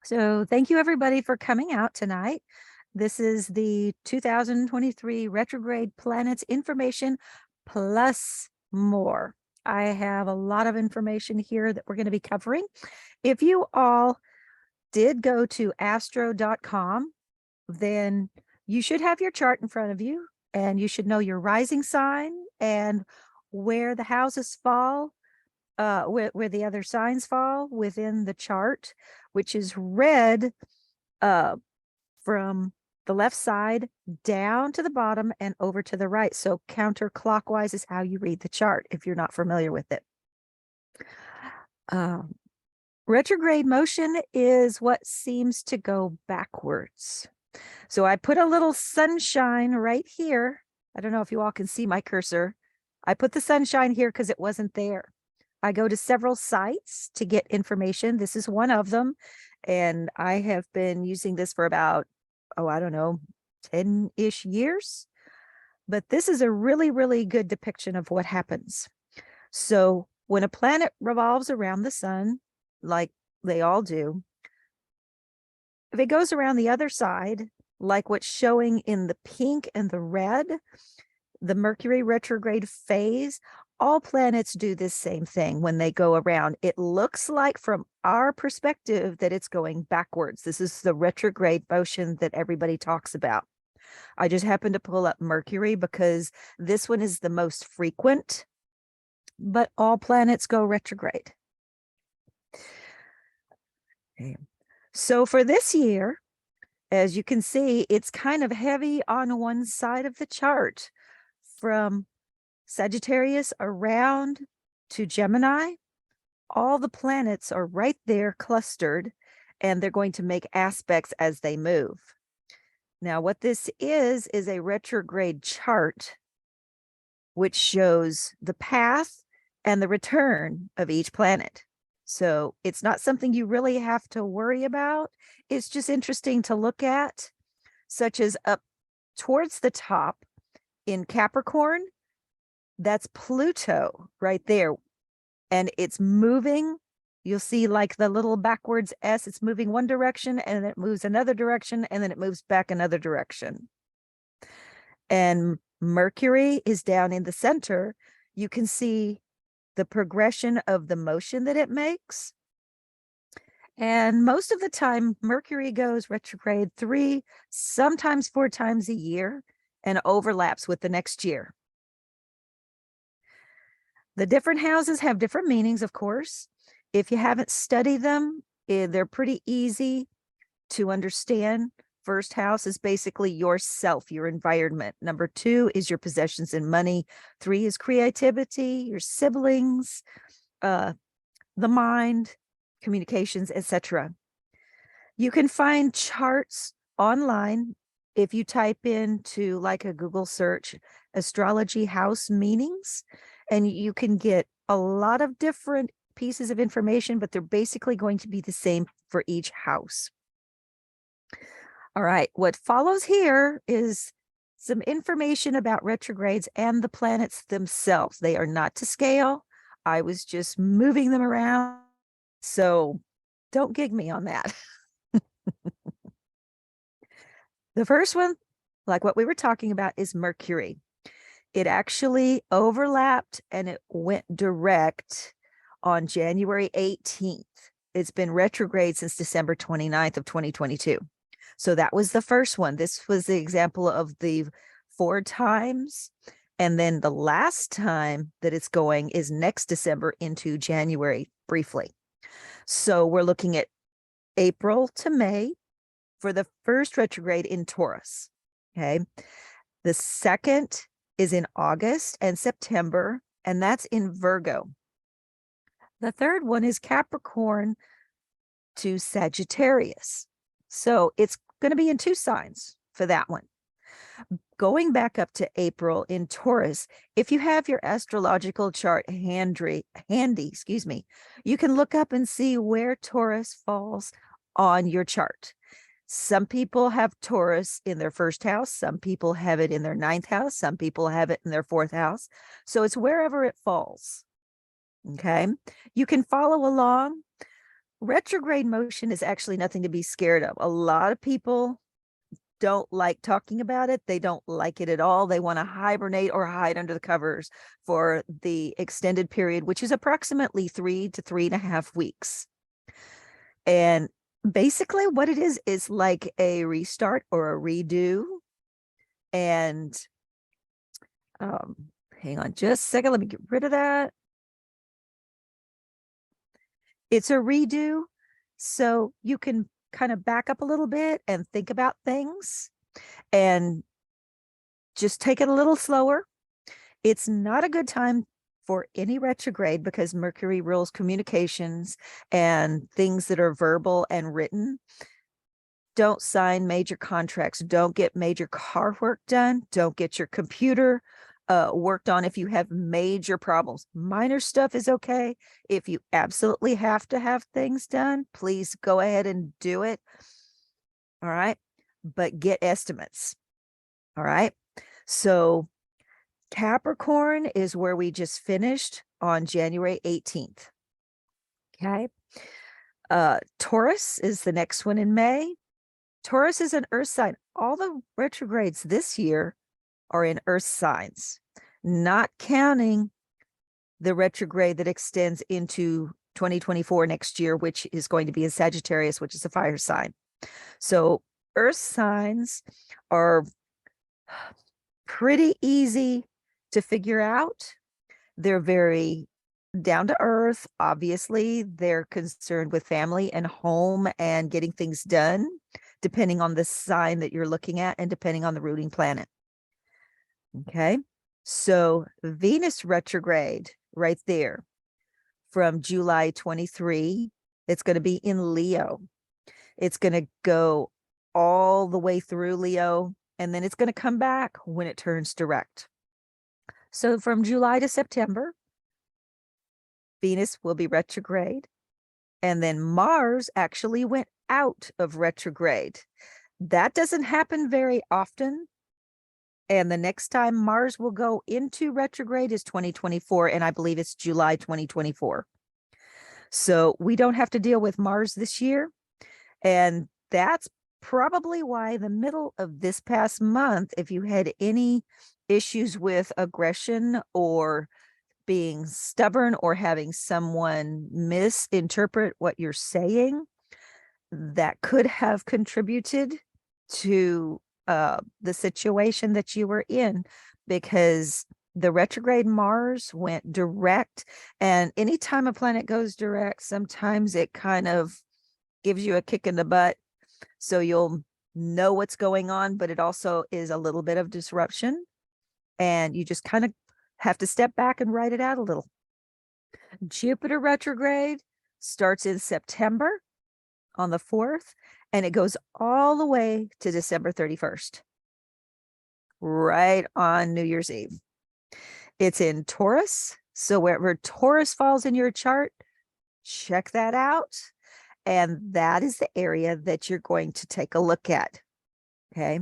So thank you everybody for coming out tonight. This is the 2023 retrograde planets information plus more. I have a lot of information here that we're going to be covering. If you all did go to astro.com, then you should have your chart in front of you and you should know your rising sign and where the houses fall, where the other signs fall within the chart, which is red from the left side down to the bottom and over to the right. So counterclockwise is how you read the chart if you're not familiar with it. Retrograde motion is what seems to go backwards. So I put a little sunshine right here. I don't know if you all can see my cursor. I put the sunshine here because it wasn't there. I go to several sites to get information. This is one of them. And I have been using this for about, I don't know, 10-ish years. But this is a really, really good depiction of what happens. So when a planet revolves around the sun, like they all do, if it goes around the other side, like what's showing in the pink and the red, the Mercury retrograde phase, all planets do this same thing when they go around. It looks like from our perspective that it's going backwards. This is the retrograde motion that everybody talks about. I just happened to pull up Mercury because this one is the most frequent, but all planets go retrograde. Okay. So for this year, as you can see, it's kind of heavy on one side of the chart from Sagittarius around to Gemini. All the planets are right there clustered, and they're going to make aspects as they move. Now, what this is a retrograde chart, which shows the path and the return of each planet. So it's not something you really have to worry about. It's just interesting to look at, such as up towards the top in Capricorn, that's Pluto right there. And it's moving. You'll see like the little backwards S, it's moving one direction and then it moves another direction and then it moves back another direction. And Mercury is down in the center. You can see the progression of the motion that it makes. And most of the time, Mercury goes retrograde 3, sometimes 4 times a year and overlaps with the next year. The different houses have different meanings, of course. If you haven't studied them, they're pretty easy to understand. First house is basically yourself, your environment. Number 2 is your possessions and money. 3 is creativity, your siblings, the mind, communications, etc. You can find charts online if you type into like a Google search, astrology house meanings, and you can get a lot of different pieces of information, but they're basically going to be the same for each house. All right, what follows here is some information about retrogrades and the planets themselves. They are not to scale. I was just moving them around, so don't gig me on that. The first one, like what we were talking about, is Mercury. It actually overlapped and it went direct on January 18th. It's been retrograde since December 29th of 2022. So that was the first one. This was the example of the 4 times. And then the last time that it's going is next December into January briefly. So we're looking at April to May for the first retrograde in Taurus. Okay. The second is in August and September, and that's in Virgo. The third one is Capricorn to Sagittarius. So it's going to be in 2 signs for that one. Going back up to April in Taurus, if you have your astrological chart handy, you can look up and see where Taurus falls on your chart. Some people have Taurus in their 1st house. Some people have it in their 9th house. Some people have it in their 4th house. So it's wherever it falls. Okay. You can follow along retrograde motion is actually nothing to be scared of. A lot of people don't like talking about it. They don't like it at all. They want to hibernate or hide under the covers for the extended period, which is approximately 3 to 3.5 weeks. And basically what it is like a restart or a redo. And hang on just a second. Let me get rid of that. It's a redo. So you can kind of back up a little bit and think about things and just take it a little slower. It's not a good time for any retrograde because Mercury rules communications and things that are verbal and written. Don't sign major contracts. Don't get major car work done. Don't get your computer worked on if you have major problems. Minor stuff is okay. If you absolutely have to have things done, please go ahead and do it. All right. But get estimates. All right. So Capricorn is where we just finished on January 18th. Okay. Taurus is the next one in May. Taurus is an earth sign. All the retrogrades this year are in earth signs, not counting the retrograde that extends into 2024 next year, which is going to be in Sagittarius, which is a fire sign. So earth signs are pretty easy to figure out. They're very down to earth. Obviously, they're concerned with family and home and getting things done, depending on the sign that you're looking at and depending on the ruling planet. Okay. So Venus retrograde right there from July 23, it's going to be in Leo. It's going to go all the way through Leo, and then it's going to come back when it turns direct. So from July to September, Venus will be retrograde. And then Mars actually went out of retrograde. That doesn't happen very often. And the next time Mars will go into retrograde is 2024. And I believe it's July 2024. So we don't have to deal with Mars this year. And that's probably why the middle of this past month, if you had any issues with aggression or being stubborn or having someone misinterpret what you're saying, that could have contributed to the situation that you were in, because the retrograde Mars went direct. And anytime a planet goes direct, sometimes it kind of gives you a kick in the butt. So you'll know what's going on, but it also is a little bit of disruption. And you just kind of have to step back and write it out a little. Jupiter retrograde starts in September on the 4th, and it goes all the way to December 31st, right on New Year's Eve. It's in Taurus. So wherever Taurus falls in your chart, check that out. And that is the area that you're going to take a look at. Okay.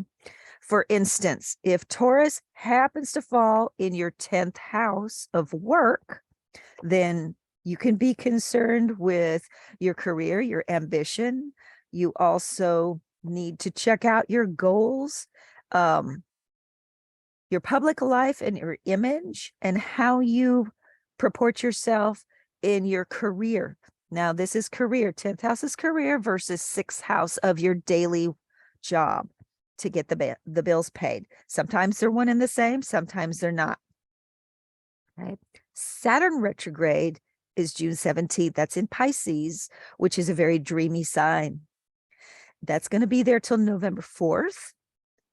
For instance, if Taurus happens to fall in your 10th house of work, then you can be concerned with your career, your ambition. You also need to check out your goals, your public life and your image, and how you purport yourself in your career. Now, this is career. 10th house is career versus 6th house of your daily job to get the bills paid. Sometimes they're one and the same. Sometimes they're not. Okay. Saturn retrograde is June 17th. That's in Pisces, which is a very dreamy sign. That's going to be there till November 4th.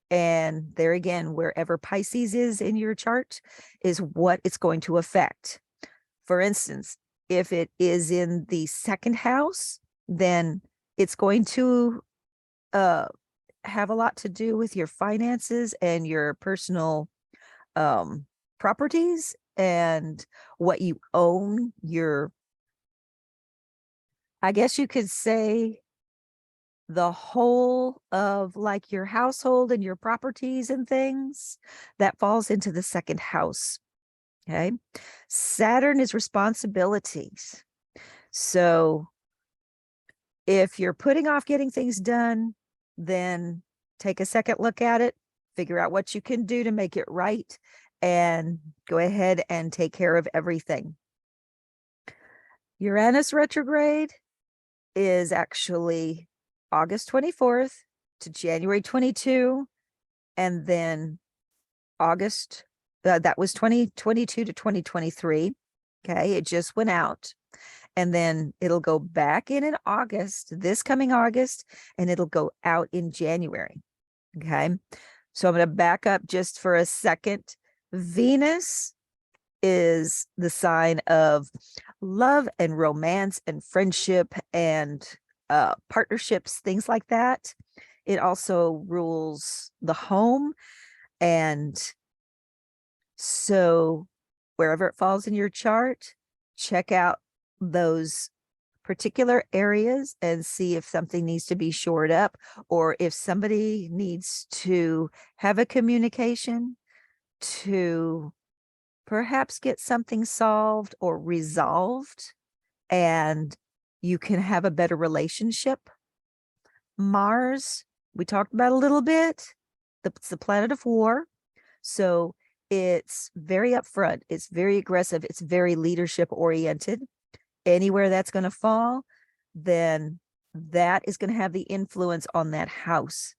And there again, wherever Pisces is in your chart is what it's going to affect. For instance, if it is in the 2nd house, then it's going to have a lot to do with your finances and your personal properties and what you own. I guess you could say the whole of like your household and your properties and things that falls into the 2nd house. Okay. Saturn is responsibilities. So If you're putting off getting things done, then take a second look at it, figure out what you can do to make it right, and go ahead and take care of everything. Uranus retrograde is actually August 24th to January 22, and then August, that was 2022 to 2023. Okay, it just went out. And then it'll go back in August, this coming August, and it'll go out in January. Okay, so I'm going to back up just for a second. Venus is the sign of love and romance and friendship and partnerships, things like that. It also rules the home. And so wherever it falls in your chart, check out those particular areas and see if something needs to be shored up, or if somebody needs to have a communication to perhaps get something solved or resolved, and you can have a better relationship. Mars, we talked about a little bit. It's the planet of war. So it's very upfront. It's very aggressive. It's very leadership oriented. Anywhere that's going to fall, then that is going to have the influence on that house.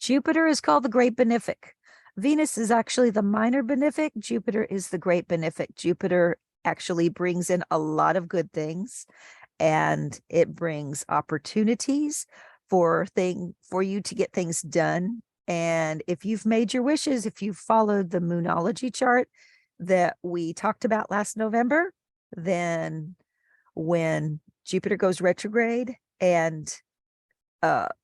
Jupiter is called the great benefic. Venus is actually the minor benefic. Jupiter is the great benefic. Jupiter actually brings in a lot of good things, and it brings opportunities for you to get things done. And if you've made your wishes, if you've followed the Moonology chart that we talked about last November, then when Jupiter goes retrograde and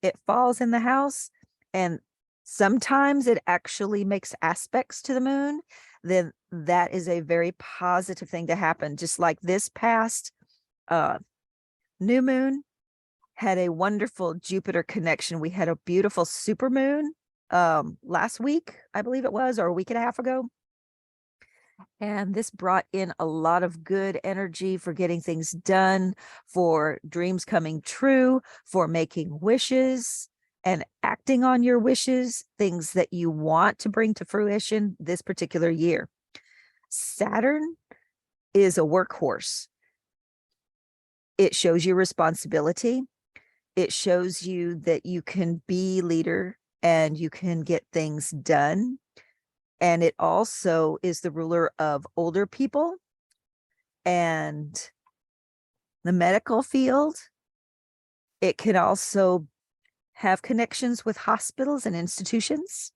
it falls in the house, and sometimes it actually makes aspects to the moon, then that is a very positive thing to happen. Just like this past new moon had a wonderful Jupiter connection. We had a beautiful super moon last week, I believe it was, or a week and a half ago. And this brought in a lot of good energy for getting things done, for dreams coming true, for making wishes and acting on your wishes, things that you want to bring to fruition this particular year. Saturn is a workhorse. It shows you responsibility. It shows you that you can be leader and you can get things done. And it also is the ruler of older people and the medical field. It can also have connections with hospitals and institutions.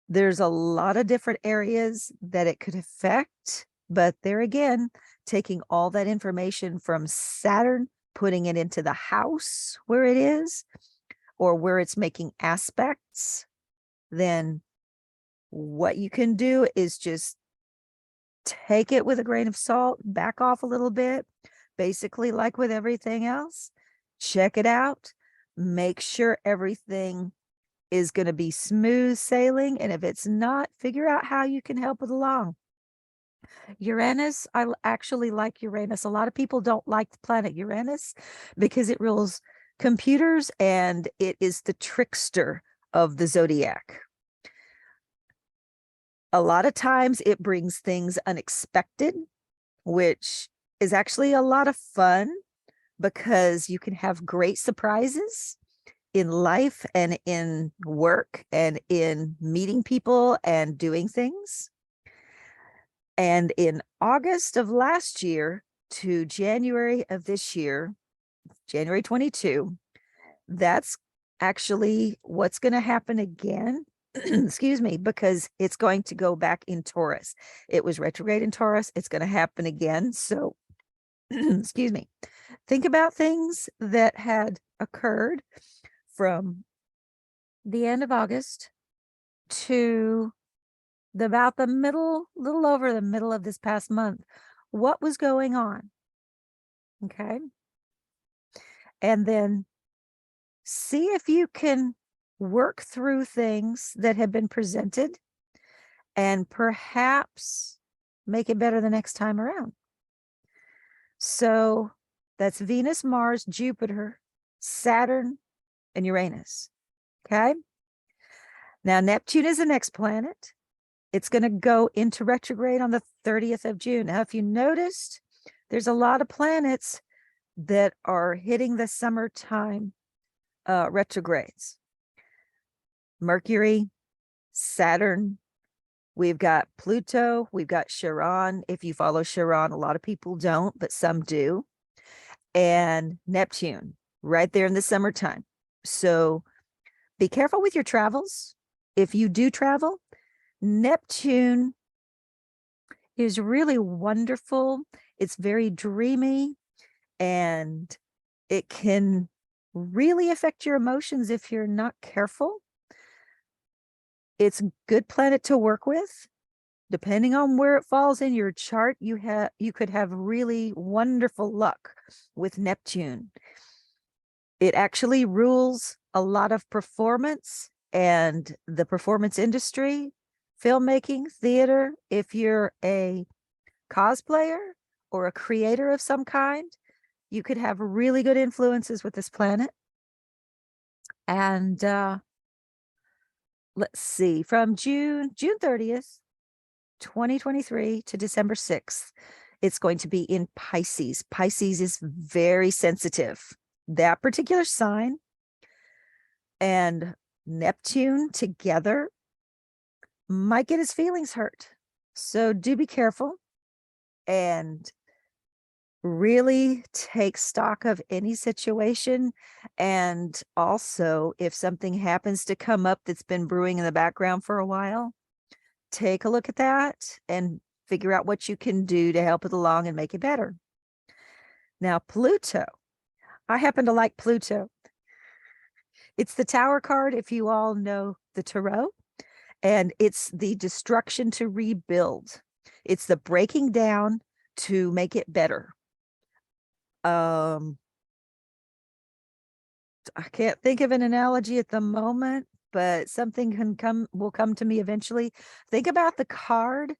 There's a lot of different areas that it could affect, but there again, taking all that information from Saturn, putting it into the house where it is, or where it's making aspects, then what you can do is just take it with a grain of salt, back off a little bit, basically like with everything else, check it out, make sure everything is going to be smooth sailing. And if it's not, figure out how you can help it along. Uranus, I actually like Uranus. A lot of people don't like the planet Uranus because it rules computers and it is the trickster of the zodiac. A lot of times it brings things unexpected, which is actually a lot of fun because you can have great surprises in life and in work and in meeting people and doing things. And in August of last year to January of this year, January 22, that's actually what's going to happen again. Excuse me, because it's going to go back in Taurus. It was retrograde in Taurus. It's going to happen again. So, excuse me, think about things that had occurred from the end of August to about the middle, little over the middle of this past month. What was going on? Okay. And then see if you can work through things that have been presented and perhaps make it better the next time around. So that's Venus, Mars, Jupiter, Saturn, and Uranus. Okay. Now, Neptune is the next planet. It's going to go into retrograde on the 30th of June. Now, if you noticed, there's a lot of planets that are hitting the summertime retrogrades. Mercury, Saturn, we've got Pluto, we've got Chiron. If you follow Chiron, a lot of people don't, but some do. And Neptune, right there in the summertime. So be careful with your travels. If you do travel, Neptune is really wonderful. It's very dreamy, and it can really affect your emotions if you're not careful. It's a good planet to work with. Depending on where it falls in your chart, you could have really wonderful luck with Neptune. It actually rules a lot of performance and the performance industry, filmmaking, theater. If you're a cosplayer or a creator of some kind, you could have really good influences with this planet. And let's see, from June 30th, 2023 to December 6th, it's going to be in Pisces. Pisces is very sensitive. That particular sign and Neptune together might get his feelings hurt. So do be careful and really take stock of any situation. And also, if something happens to come up that's been brewing in the background for a while, take a look at that and figure out what you can do to help it along and make it better. Now, Pluto. I happen to like Pluto. It's the Tower card, if you all know the tarot, and it's the destruction to rebuild. It's the breaking down to make it better. I can't think of an analogy at the moment, but something will come to me eventually. Think about the card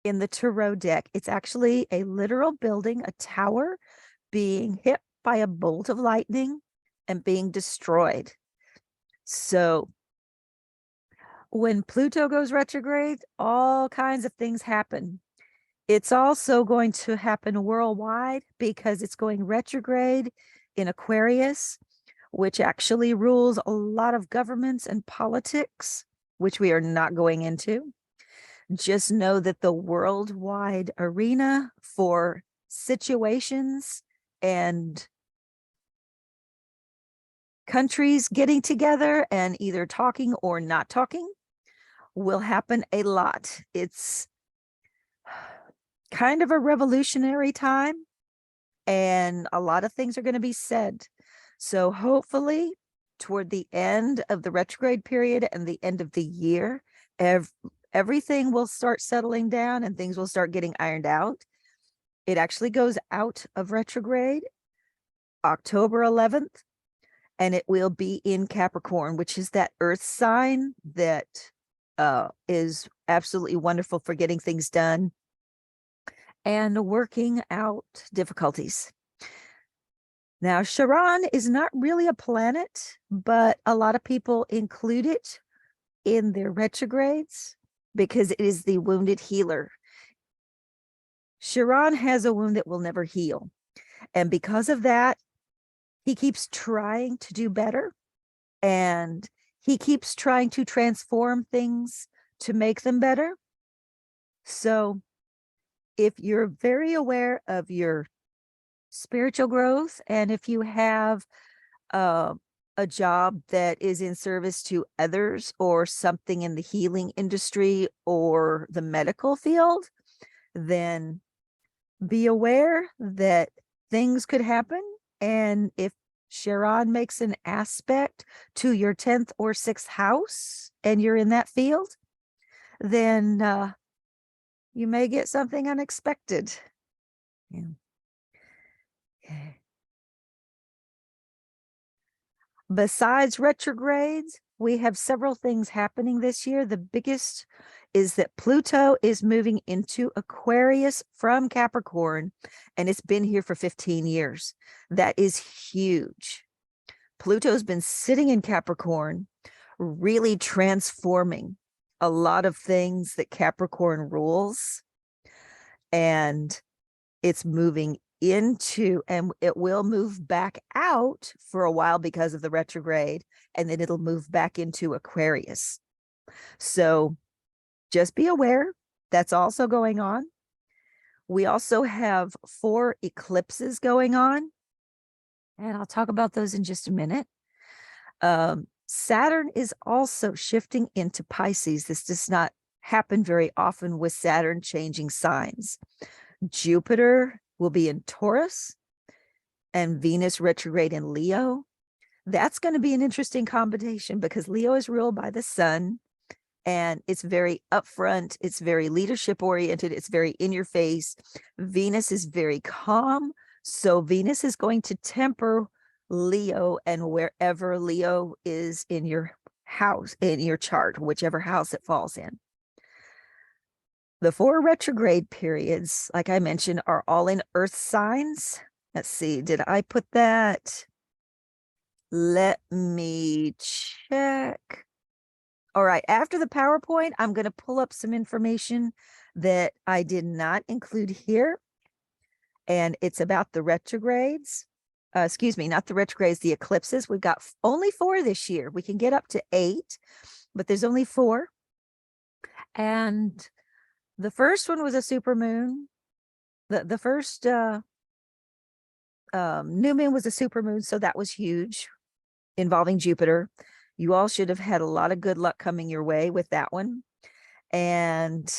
in the tarot deck. It's actually a literal building, a tower being hit by a bolt of lightning and being destroyed. So when Pluto goes retrograde, all kinds of things happen. It's also going to happen worldwide because it's going retrograde in Aquarius, which actually rules a lot of governments and politics, which we are not going into. Just know that the worldwide arena for situations and countries getting together and either talking or not talking will happen a lot. It's kind of a revolutionary time, and a lot of things are going to be said. So hopefully toward the end of the retrograde period and the end of the year, everything will start settling down and things will start getting ironed out. It actually goes out of retrograde October 11th, and it will be in Capricorn, which is that earth sign that is absolutely wonderful for getting things done and working out difficulties. Now, Chiron is not really a planet, but a lot of people include it in their retrogrades because it is the wounded healer. Chiron has a wound that will never heal. And because of that, he keeps trying to do better, and he keeps trying to transform things to make them better. So if you're very aware of your spiritual growth, and if you have a job that is in service to others or something in the healing industry or the medical field, then be aware that things could happen. And if Chiron makes an aspect to your 10th or 6th house and you're in that field, then you may get something unexpected. Yeah. Okay. Besides retrogrades, we have several things happening this year. The biggest is that Pluto is moving into Aquarius from Capricorn, and it's been here for 15 years. That is huge. Pluto's been sitting in Capricorn, really transforming a lot of things that Capricorn rules. And it's moving into, and it will move back out for a while because of the retrograde, and then it'll move back into Aquarius. So just be aware that's also going on. We also have 4 eclipses going on, and I'll talk about those in just a minute. Saturn is also shifting into Pisces. This does not happen very often with Saturn changing signs. Jupiter will be in Taurus and Venus retrograde in Leo. That's going to be an interesting combination because Leo is ruled by the sun, and it's very upfront. It's very leadership oriented. It's very in your face. Venus is very calm. So Venus is going to temper Leo, and wherever Leo is in your house, in your chart, whichever house it falls in. The 4 retrograde periods, like I mentioned, are all in earth signs. Let's see, did I put that? Let me check. All right, after the PowerPoint, I'm going to pull up some information that I did not include here. And it's about the retrogrades. Excuse me, not the retrogrades, the eclipses. We've got only 4 this year. We can get up to 8, but there's only 4. And the first one was a super moon. The first new moon was a super moon, so that was huge, involving Jupiter. You all should have had a lot of good luck coming your way with that one. And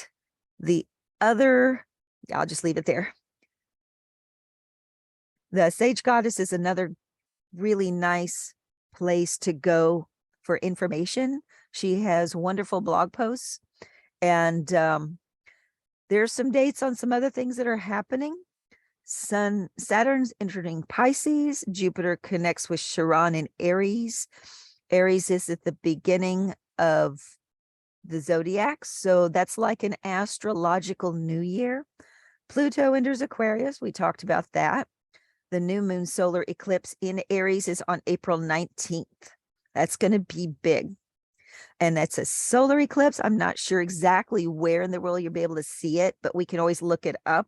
the other, I'll just leave it there. The Sage Goddess is another really nice place to go for information. She has wonderful blog posts, and there's some dates on some other things that are happening. Saturn's entering Pisces. Jupiter connects with Chiron in Aries. Aries is at the beginning of the zodiac, so that's like an astrological new year. Pluto enters Aquarius. We talked about that. The new moon solar eclipse in Aries is on April 19th. That's going to be big. And that's a solar eclipse. I'm not sure exactly where in the world you'll be able to see it, but we can always look it up.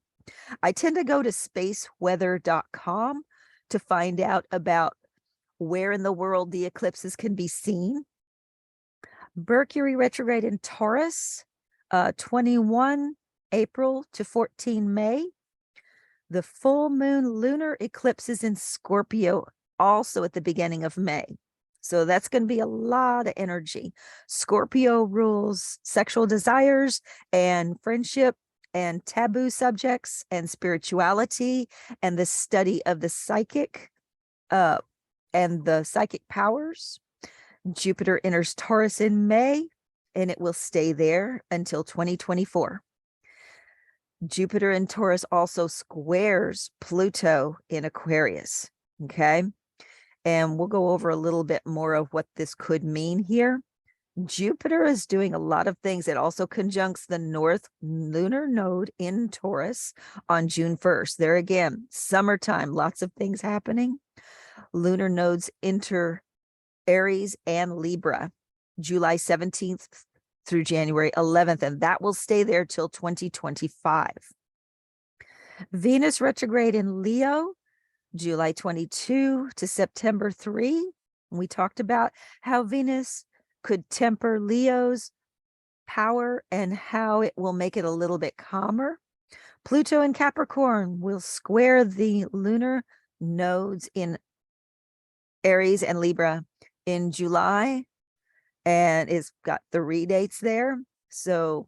I tend to go to spaceweather.com to find out about where in the world the eclipses can be seen. Mercury retrograde in Taurus, 21 April to 14 May. The full moon lunar eclipse is in Scorpio, also at the beginning of May. So that's going to be a lot of energy. Scorpio rules sexual desires and friendship and taboo subjects and spirituality and the study of the psychic and the psychic powers. Jupiter enters Taurus in May, and it will stay there until 2024. Jupiter in Taurus also squares Pluto in Aquarius, okay? And we'll go over a little bit more of what this could mean here. Jupiter is doing a lot of things. It also conjuncts the North lunar node in Taurus on June 1st. There again, summertime, lots of things happening. Lunar nodes enter Aries and Libra, July 17th through January 11th, and that will stay there till 2025. Venus retrograde in Leo, July 22 to September 3. We talked about how Venus could temper Leo's power and how it will make it a little bit calmer. Pluto in Capricorn will square the lunar nodes in Aries and Libra in July, and it's got 3 dates there. So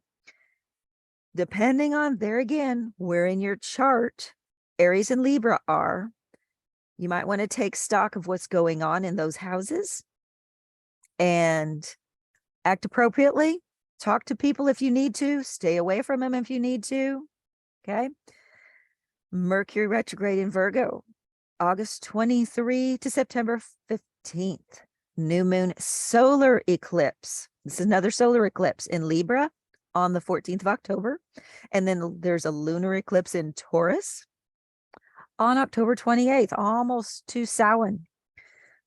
depending on, there again, where in your chart Aries and Libra are, you might want to take stock of what's going on in those houses and act appropriately. Talk to people if you need to. Stay away from them if you need to. Okay. Mercury retrograde in Virgo, August 23 to September 15th. New moon solar eclipse. This is another solar eclipse in Libra on the 14th of October. And then there's a lunar eclipse in Taurus on October 28th, almost to Samhain.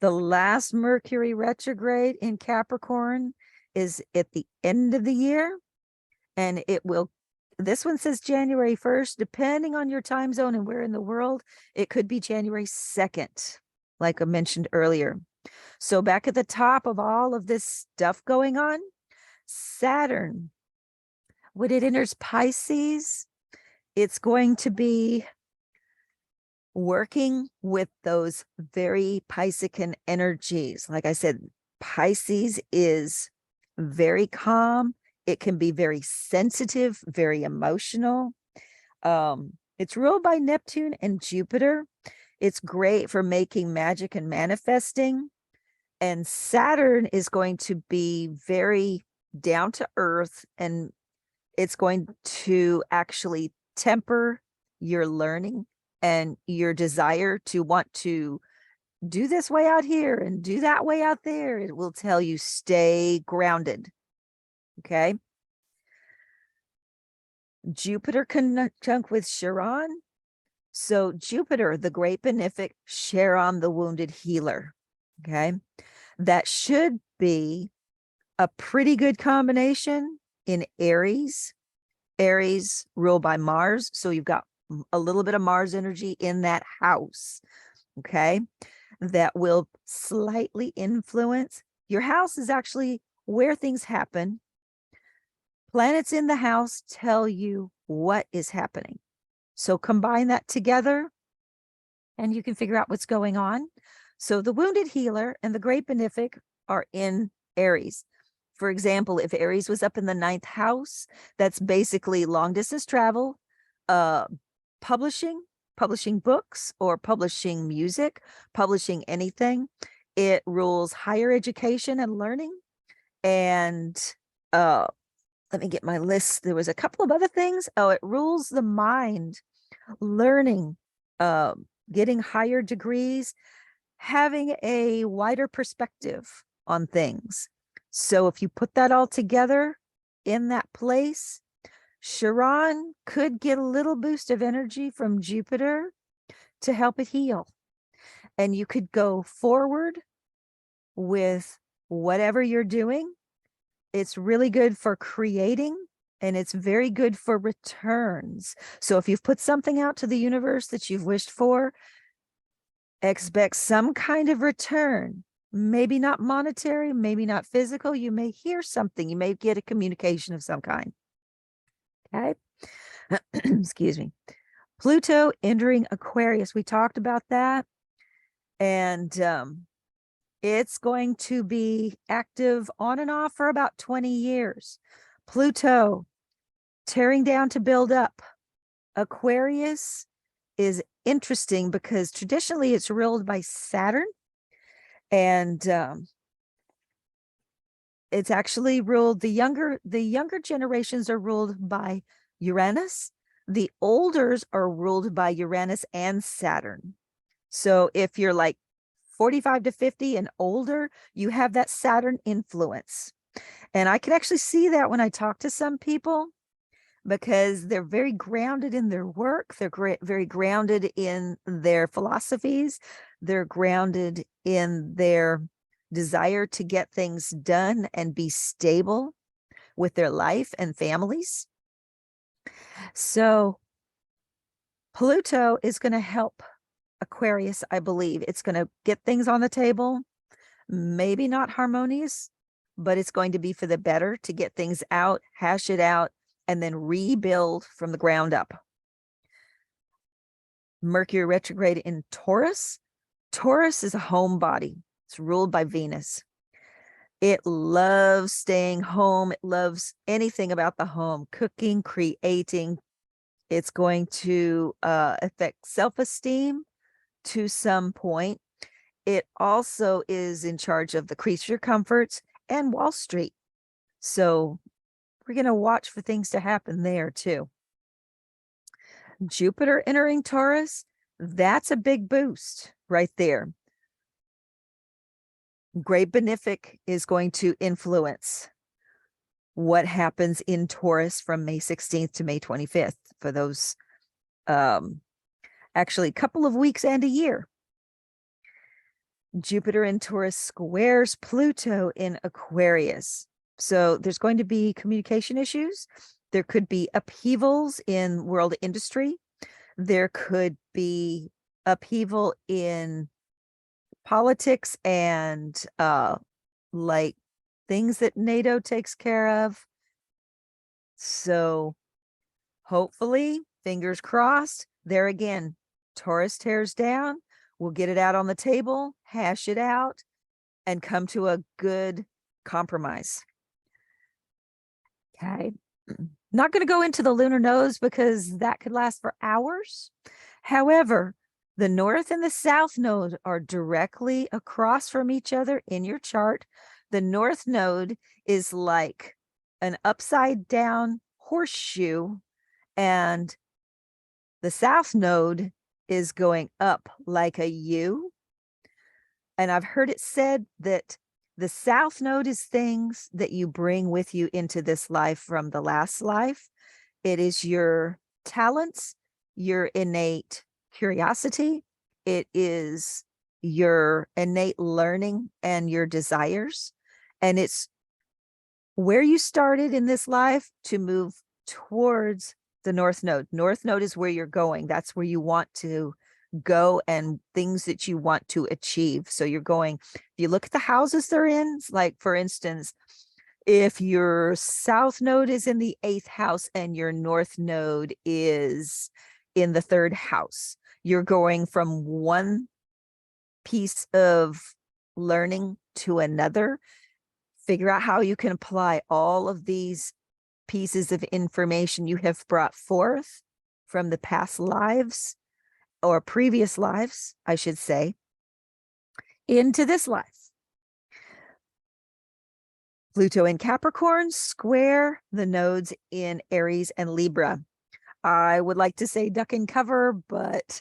The last Mercury retrograde in Capricorn is at the end of the year, and it will, this one says January 1st, depending on your time zone and where in the world, it could be January 2nd, like I mentioned earlier. So back at the top of all of this stuff going on, Saturn, when it enters Pisces, it's going to be working with those very Piscean energies. Like I said, Pisces is very calm. It can be very sensitive, very emotional. It's ruled by Neptune and Jupiter. It's great for making magic and manifesting. And Saturn is going to be very down to earth, and it's going to actually temper your learning and your desire to want to do this way out here and do that way out there. It will tell you stay grounded. Okay. Jupiter conjunct with Chiron. So Jupiter, the great benefic, Chiron, the wounded healer. Okay. That should be a pretty good combination in Aries. Aries ruled by Mars. So you've got a little bit of Mars energy in that house. Okay. That will slightly influence. Your house is actually where things happen. Planets in the house tell you what is happening. So combine that together and you can figure out what's going on. So the wounded healer and the great benefic are in Aries. For example, if Aries was up in the 9th house, that's basically long distance travel, publishing books or publishing music, publishing anything. It rules higher education and learning. And let me get my list. There was a couple of other things. Oh, it rules the mind, learning, getting higher degrees, having a wider perspective on things. So if you put that all together in that place, Chiron could get a little boost of energy from Jupiter to help it heal. And you could go forward with whatever you're doing. It's really good for creating, and it's very good for returns. So if you've put something out to the universe that you've wished for, expect some kind of return. Maybe not monetary, maybe not physical. You may hear something. You may get a communication of some kind. Okay. Excuse me. Pluto entering Aquarius. We talked about that. And it's going to be active on and off for about 20 years. Pluto tearing down to build up. Aquarius is interesting because traditionally it's ruled by Saturn. And it's actually ruled, the younger generations are ruled by Uranus. The olders are ruled by Uranus and Saturn. So if you're like 45 to 50 and older, you have that Saturn influence. And I can actually see that when I talk to some people, because they're very grounded in their work. They're very grounded in their philosophies. They're grounded in their desire to get things done and be stable with their life and families. So Pluto is going to help Aquarius, I believe. It's going to get things on the table, maybe not harmonious, but it's going to be for the better to get things out, hash it out, and then rebuild from the ground up. Mercury retrograde in Taurus. Taurus is a homebody. It's ruled by Venus. It loves staying home. It loves anything about the home, cooking, creating. It's going to affect self-esteem to some point. It also is in charge of the creature comforts and Wall Street. So we're going to watch for things to happen there too. Jupiter entering Taurus, that's a big boost right there. Great benefic is going to influence. what happens in Taurus from May 16th to May 25th for those actually a couple of weeks and a year. Jupiter in Taurus squares Pluto in Aquarius. So there's going to be communication issues. There could be upheavals in world industry. There could be upheaval in politics and like things that NATO takes care of. So hopefully, fingers crossed, there again, Taurus tears down. We'll get it out on the table, hash it out, and come to a good compromise. Okay. Not going to go into the lunar nodes because that could last for hours. However, the north and the south node are directly across from each other in your chart. The north node is like an upside down horseshoe, and the south node is going up like a U. And I've heard it said that the south node is things that you bring with you into this life from the last life. It is your talents, your innate curiosity. It is your innate learning and your desires. And it's where you started in this life to move towards the north node. North node is where you're going. That's where you want to go and things that you want to achieve. So you're going, if you look at the houses they're in, like for instance, if your south node is in the 8th house and your north node is in the 3rd house, you're going from one piece of learning to another. Figure out how you can apply all of these pieces of information you have brought forth from the past lives or previous lives, I should say, into this life. Pluto in Capricorn square the nodes in Aries and Libra. I would like to say duck and cover, but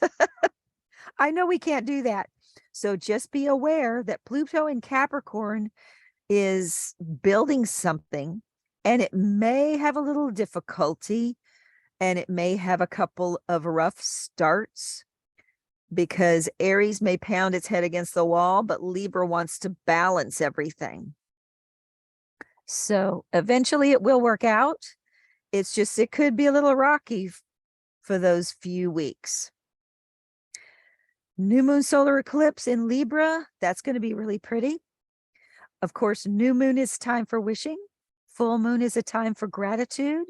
I know we can't do that. So just be aware that Pluto in Capricorn is building something, and it may have a little difficulty, and it may have a couple of rough starts, because Aries may pound its head against the wall, but Libra wants to balance everything. So eventually it will work out. It's just, it could be a little rocky for those few weeks. New moon solar eclipse in Libra, that's going to be really pretty. Of course, new moon is time for wishing. Full moon is a time for gratitude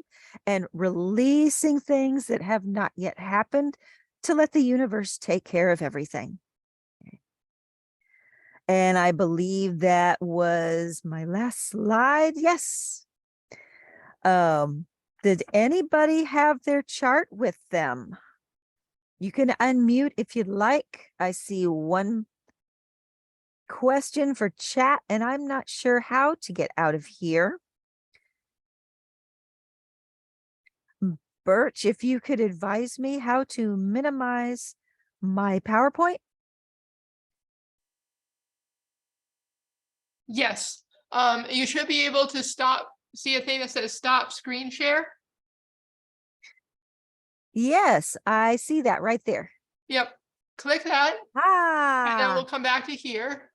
and releasing things that have not yet happened to let the universe take care of everything. And I believe that was my last slide. Yes. Did anybody have their chart with them? You can unmute if you'd like. I see one question for chat, and I'm not sure how to get out of here. Birch, if you could advise me how to minimize my PowerPoint. Yes. You should be able to see a thing that says stop screen share. Yes, I see that right there. Yep. Click that. And then we'll Ah, come back to here.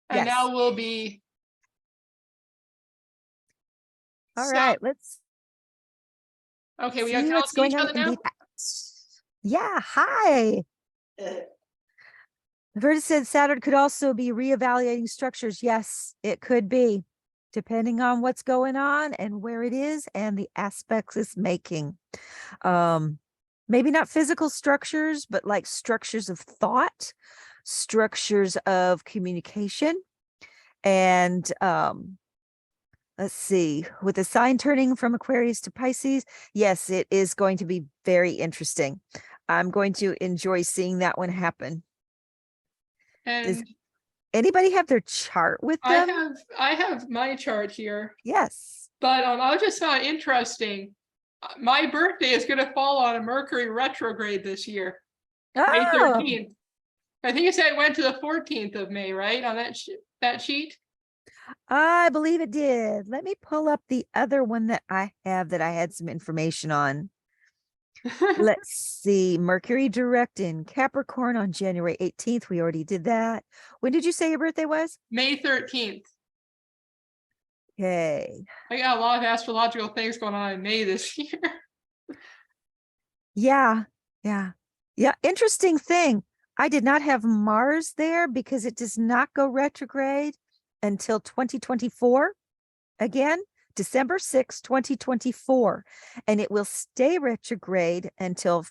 And yes. now we'll be. All right, let's Okay, we see can all what's see going each on other in now. Yeah, hi. Verta said Saturn could also be reevaluating structures. Yes, it could be, depending on what's going on and where it is and the aspects it's making. Maybe not physical structures, but like structures of thought, structures of communication. And let's see, with the sign turning from Aquarius to Pisces, yes, it is going to be very interesting. I'm going to enjoy seeing that one happen. And does anybody have their chart with them? I have my chart here. Yes. But I just found it interesting. My birthday is going to fall on a Mercury retrograde this year, May 13th. I think it said it went to the 14th of May, right? On that sheet. I believe it did. Let me pull up the other one that I have that I had some information on. Let's see. Mercury direct in Capricorn on January 18th. We already did that. When did you say your birthday was? May 13th. Okay. I got a lot of astrological things going on in May this year. Yeah. Yeah. Yeah. Interesting thing. I did not have Mars there because it does not go retrograde until 2024. Again, December 6, 2024. And it will stay retrograde until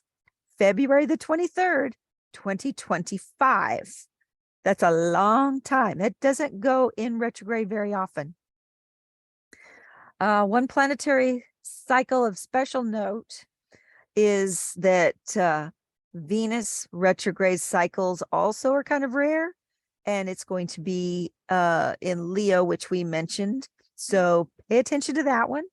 February the 23rd, 2025. That's a long time. It doesn't go in retrograde very often. One planetary cycle of special note is that Venus retrograde cycles also are kind of rare, and it's going to be in Leo, which we mentioned. So pay attention to that one,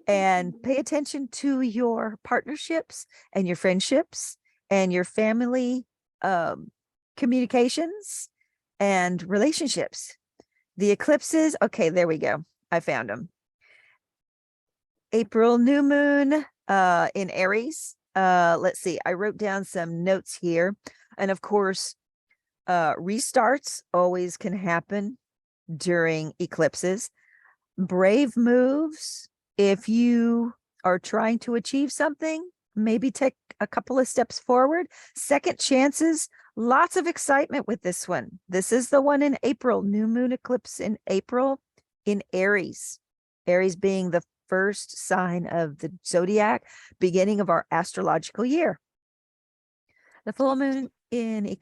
and pay attention to your partnerships and your friendships and your family communications and relationships. The eclipses, okay, there we go. I found them. April new moon in Aries. Let's see. I wrote down some notes here. And of course, restarts always can happen during eclipses. Brave moves. If you are trying to achieve something, maybe take a couple of steps forward. Second chances. Lots of excitement with this one. This is the one in April. New moon eclipse in April in Aries. Aries being the first sign of the zodiac, beginning of our astrological year. The full moon in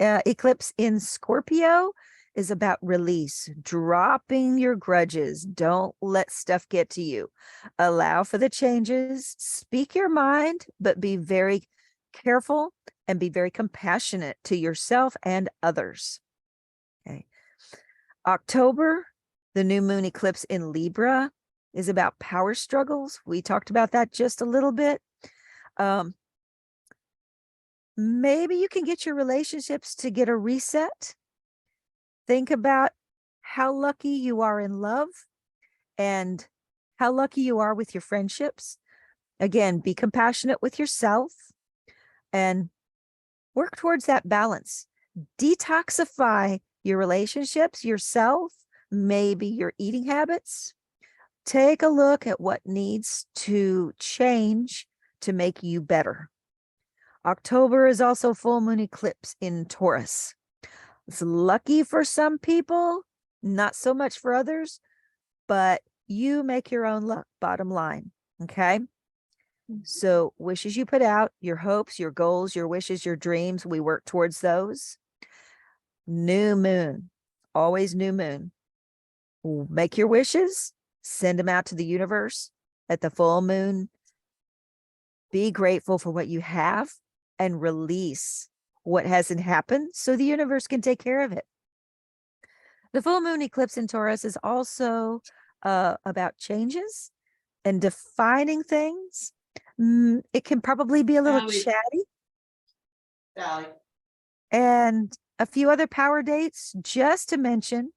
eclipse in Scorpio is about release, dropping your grudges. Don't let stuff get to you. Allow for the changes, speak your mind, but be very careful and be very compassionate to yourself and others. Okay. October, the new moon eclipse in Libra is about power struggles. We talked about that just a little bit. Maybe you can get your relationships to get a reset. Think about how lucky you are in love and how lucky you are with your friendships. Again, be compassionate with yourself and work towards that balance. Detoxify your relationships, yourself, maybe your eating habits. Take a look at what needs to change to make you better. October is also full moon eclipse in Taurus. It's lucky for some people, not so much for others, but you make your own luck, bottom line. Okay. So wishes you put out, your hopes, your goals, your wishes, your dreams, we work towards those. New moon, always new moon. Make your wishes, send them out to the universe at the full moon. Be grateful for what you have and release what hasn't happened so the universe can take care of it. The full moon eclipse in Taurus is also about changes and defining things. It can probably be a little chatty. Sally. And a few other power dates, just to mention.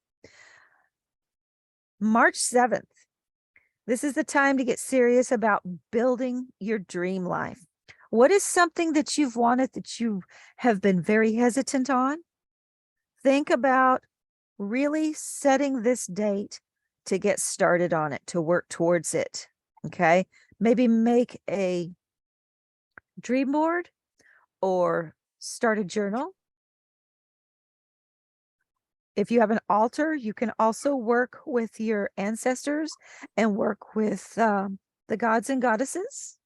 March 7th. This is the time to get serious about building your dream life. What is something that you've wanted that you have been very hesitant on? Think about really setting this date to get started on it, to work towards it. Okay. Maybe make a dream board or start a journal. If you have an altar, you can also work with your ancestors and work with the gods and goddesses.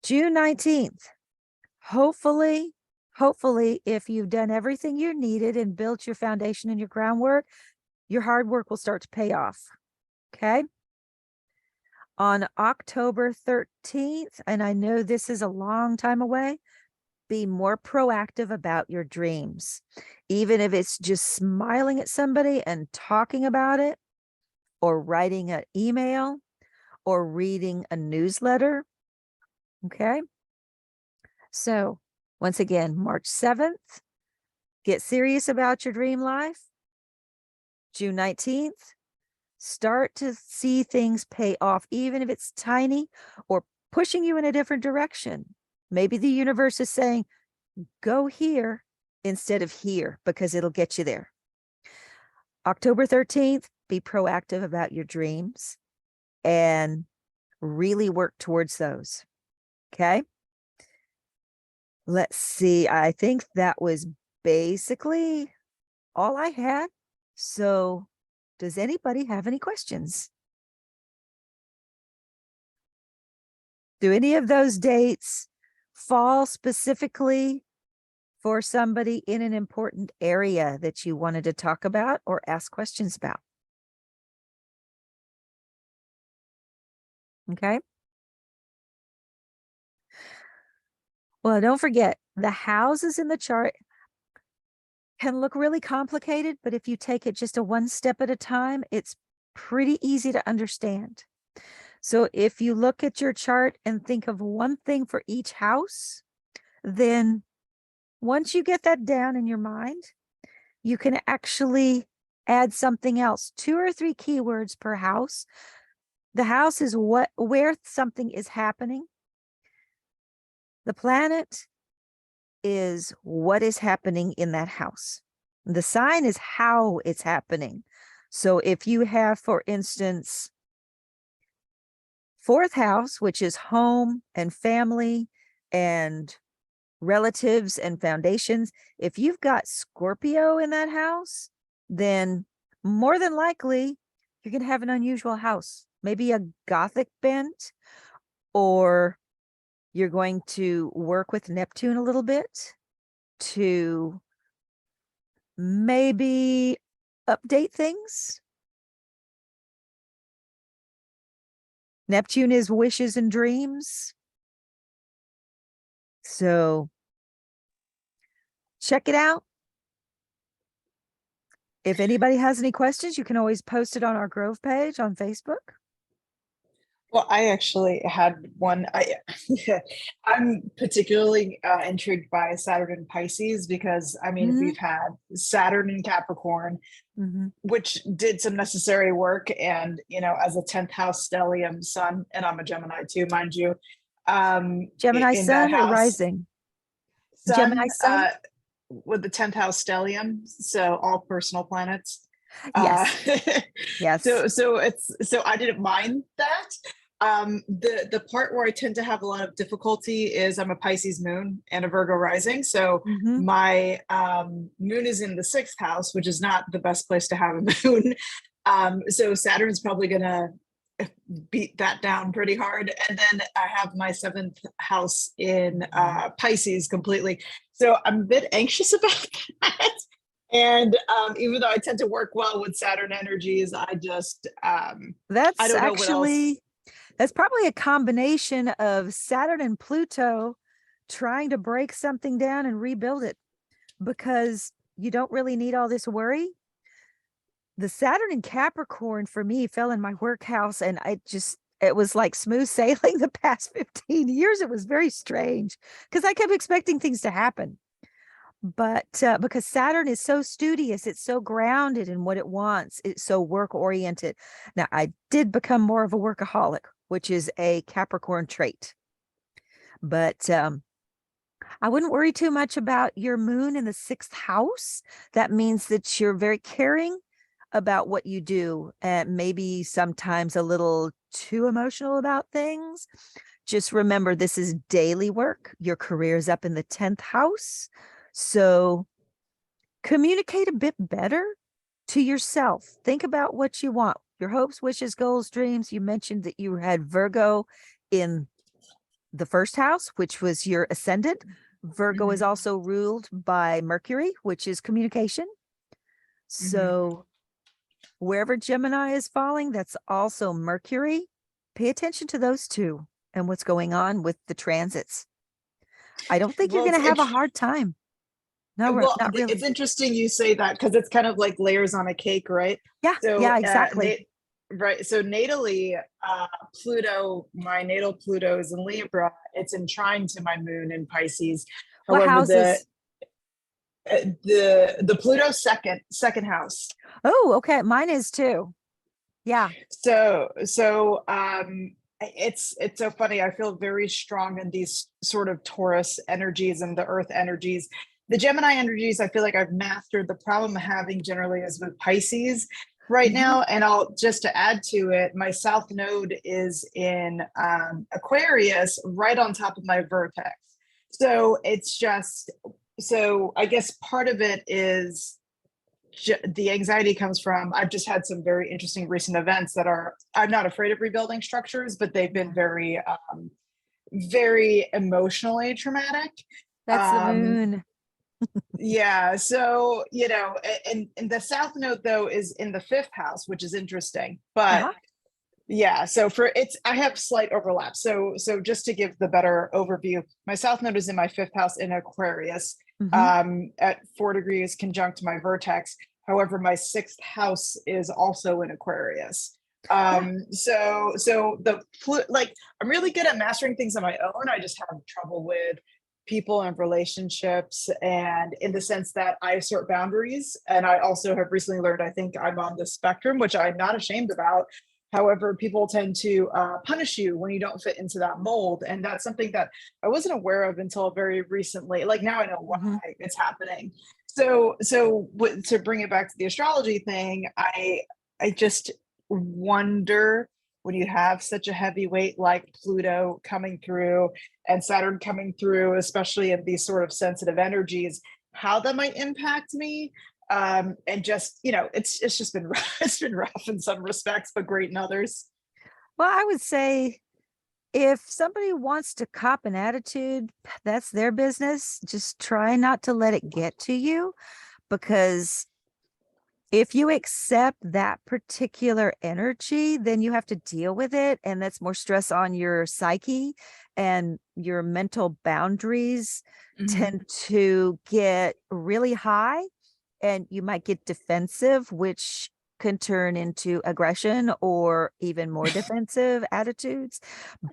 June 19th. Hopefully, if you've done everything you needed and built your foundation and your groundwork, your hard work will start to pay off. Okay. On October 13th, and I know this is a long time away, be more proactive about your dreams. Even if it's just smiling at somebody and talking about it, or writing an email, or reading a newsletter. Okay. So once again, March 7th, Get serious about your dream life. June 19th, start to see things pay off, even if it's tiny or pushing you in a different direction. Maybe the universe is saying, go here instead of here, because it'll get you there. October 13th, be proactive about your dreams and really work towards those. Okay. Let's see. I think that was basically all I had. So, does anybody have any questions? Do any of those dates fall specifically for somebody in an important area that you wanted to talk about or ask questions about? Okay. Well, don't forget, the houses in the chart can look really complicated, but if you take it just a one step at a time, it's pretty easy to understand. So if you look at your chart and think of one thing for each house, then once you get that down in your mind, you can actually add something else, 2 or 3 keywords per house. The house is where something is happening. The planet is what is happening in that house. The sign is how it's happening. So if you have, for instance, 4th house, which is home and family and relatives and foundations, if you've got Scorpio in that house, then more than likely you're going to have an unusual house, maybe a Gothic bent, or you're going to work with Neptune a little bit to maybe update things. Neptune is wishes and dreams. So check it out. If anybody has any questions, you can always post it on our Grove page on Facebook. Well, I actually had one. I'm particularly intrigued by Saturn and Pisces because, I mean, we've had Saturn in Capricorn, which did some necessary work. And, you know, as a 10th house stellium sun, and I'm a Gemini too, mind you. Gemini in sun that or house, rising? Sun, Gemini sun? with the 10th house stellium, so all personal planets. Yes. Yes. So I didn't mind that. The part where I tend to have a lot of difficulty is I'm a Pisces moon and a Virgo rising. So my moon is in the 6th house, which is not the best place to have a moon. So Saturn's probably gonna beat that down pretty hard. And then I have my 7th house in Pisces completely. So I'm a bit anxious about that. And even though I tend to work well with Saturn energies, I just that's I don't know what else. That's probably a combination of Saturn and Pluto trying to break something down and rebuild it, because you don't really need all this worry. The Saturn in Capricorn for me fell in my work house, and it was like smooth sailing the past 15 years. It was very strange because I kept expecting things to happen. But because Saturn is so studious, it's so grounded in what it wants, it's so work oriented. Now, I did become more of a workaholic, which is a Capricorn trait. But I wouldn't worry too much about your moon in the 6th house. That means that you're very caring about what you do, and maybe sometimes a little too emotional about things. Just remember, this is daily work. Your career is up in the 10th house. So communicate a bit better to yourself. Think about what you want, your hopes, wishes, goals, dreams. You mentioned that you had Virgo in the 1st house, which was your ascendant. Virgo is also ruled by Mercury, which is communication. So wherever Gemini is falling, that's also Mercury. Pay attention to those two and what's going on with the transits. I don't think you're going to have a hard time. No, well, not really. It's interesting you say that because it's kind of like layers on a cake, right? Yeah, So, yeah, exactly. Right. So natally, Pluto, my natal Pluto is in Libra. It's in trine to my moon in Pisces. What However, houses? The Pluto second house. Oh, okay. Mine is too. Yeah. It's so funny. I feel very strong in these sort of Taurus energies and the Earth energies. The Gemini energies, I feel like I've mastered. The problem I'm having generally is with Pisces right Mhm. now. And I'll just to add to it, my South Node is in Aquarius, right on top of my vertex. So it's just so I guess part of it is the anxiety comes from I've just had some very interesting recent events that are I'm not afraid of rebuilding structures, but they've been very emotionally traumatic. That's the Um, moon. yeah, so and the South Node though is in the fifth house, which is interesting. But Uh-huh. yeah, so for it's I have slight overlap. So just to give the better overview, my South Node is in my fifth house in Aquarius, Mhm. at 4 degrees conjunct my vertex. However, my sixth house is also in Aquarius. Yeah. So like I'm really good at mastering things on my own. I just have trouble with people and relationships, and in the sense that I assert boundaries. And I also have recently learned I think I'm on the spectrum, which I'm not ashamed about. However, people tend to punish you when you don't fit into that mold. And that's something that I wasn't aware of until very recently. Like now I know why Mhm. it's happening. To bring it back to the astrology thing, I just wonder when you have such a heavy weight like Pluto coming through and Saturn coming through, especially in these sort of sensitive energies, how that might impact me. And just it's just been rough. It's been rough in some respects, but great in others. Well, I would say if somebody wants to cop an attitude, that's their business. Just try not to let it get to you, because if you accept that particular energy, then you have to deal with it. And that's more stress on your psyche, and your mental boundaries tend to get really high, and you might get defensive, which can turn into aggression or even more defensive attitudes.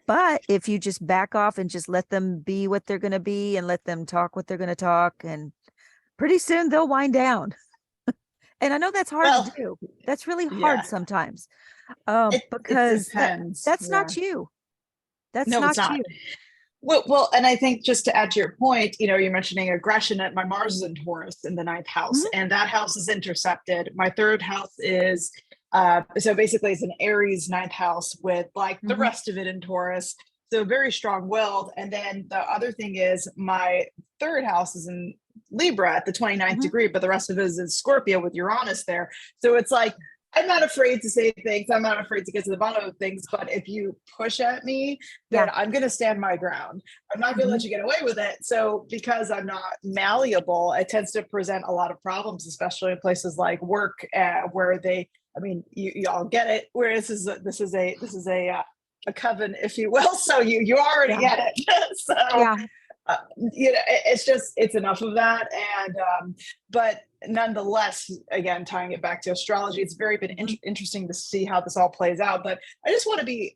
But if you just back off and just let them be what they're going to be and let them talk what they're going to talk, and pretty soon they'll wind down. And I know that's hard to Well, do. That's really hard yeah, sometimes, it because depends. that's Yeah. not you. That's No, it's not not. you. Well, and I think just to add to your point, you're mentioning aggression. At my Mars is in Taurus in the ninth house, Mhm. and that house is intercepted. My third house is so basically it's an Aries ninth house with like the Mhm. rest of it in Taurus. So very strong-willed. And then the other thing is my third house is in Libra at the 29th Mhm. degree, but the rest of it is in Scorpio with Uranus there. So it's like I'm not afraid to say things. I'm not afraid to get to the bottom of things. But if you push at me, then Yeah. I'm going to stand my ground. I'm not going to let Mhm. you get away with it. So because I'm not malleable, it tends to present a lot of problems, especially in places like work, where I mean, you all get it. Where this is a coven, if you will. So you already Yeah. get it. So Yeah. it's enough of that. And but nonetheless, again, tying it back to astrology, it's very been Mhm. interesting to see how this all plays out. But I just want to be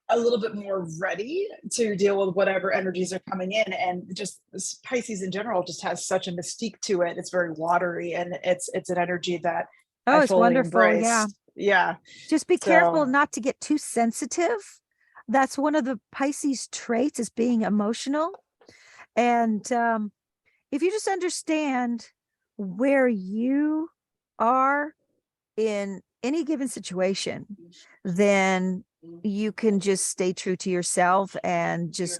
a little bit more ready to deal with whatever energies are coming in. And just Pisces in general just has such a mystique to it. It's very watery, and it's an energy that Oh, I it's fully wonderful. Yeah. embrace. Yeah. Just be So careful not to get too sensitive. That's one of the Pisces traits, is being emotional. And if you just understand where you are in any given situation, then you can just stay true to yourself and just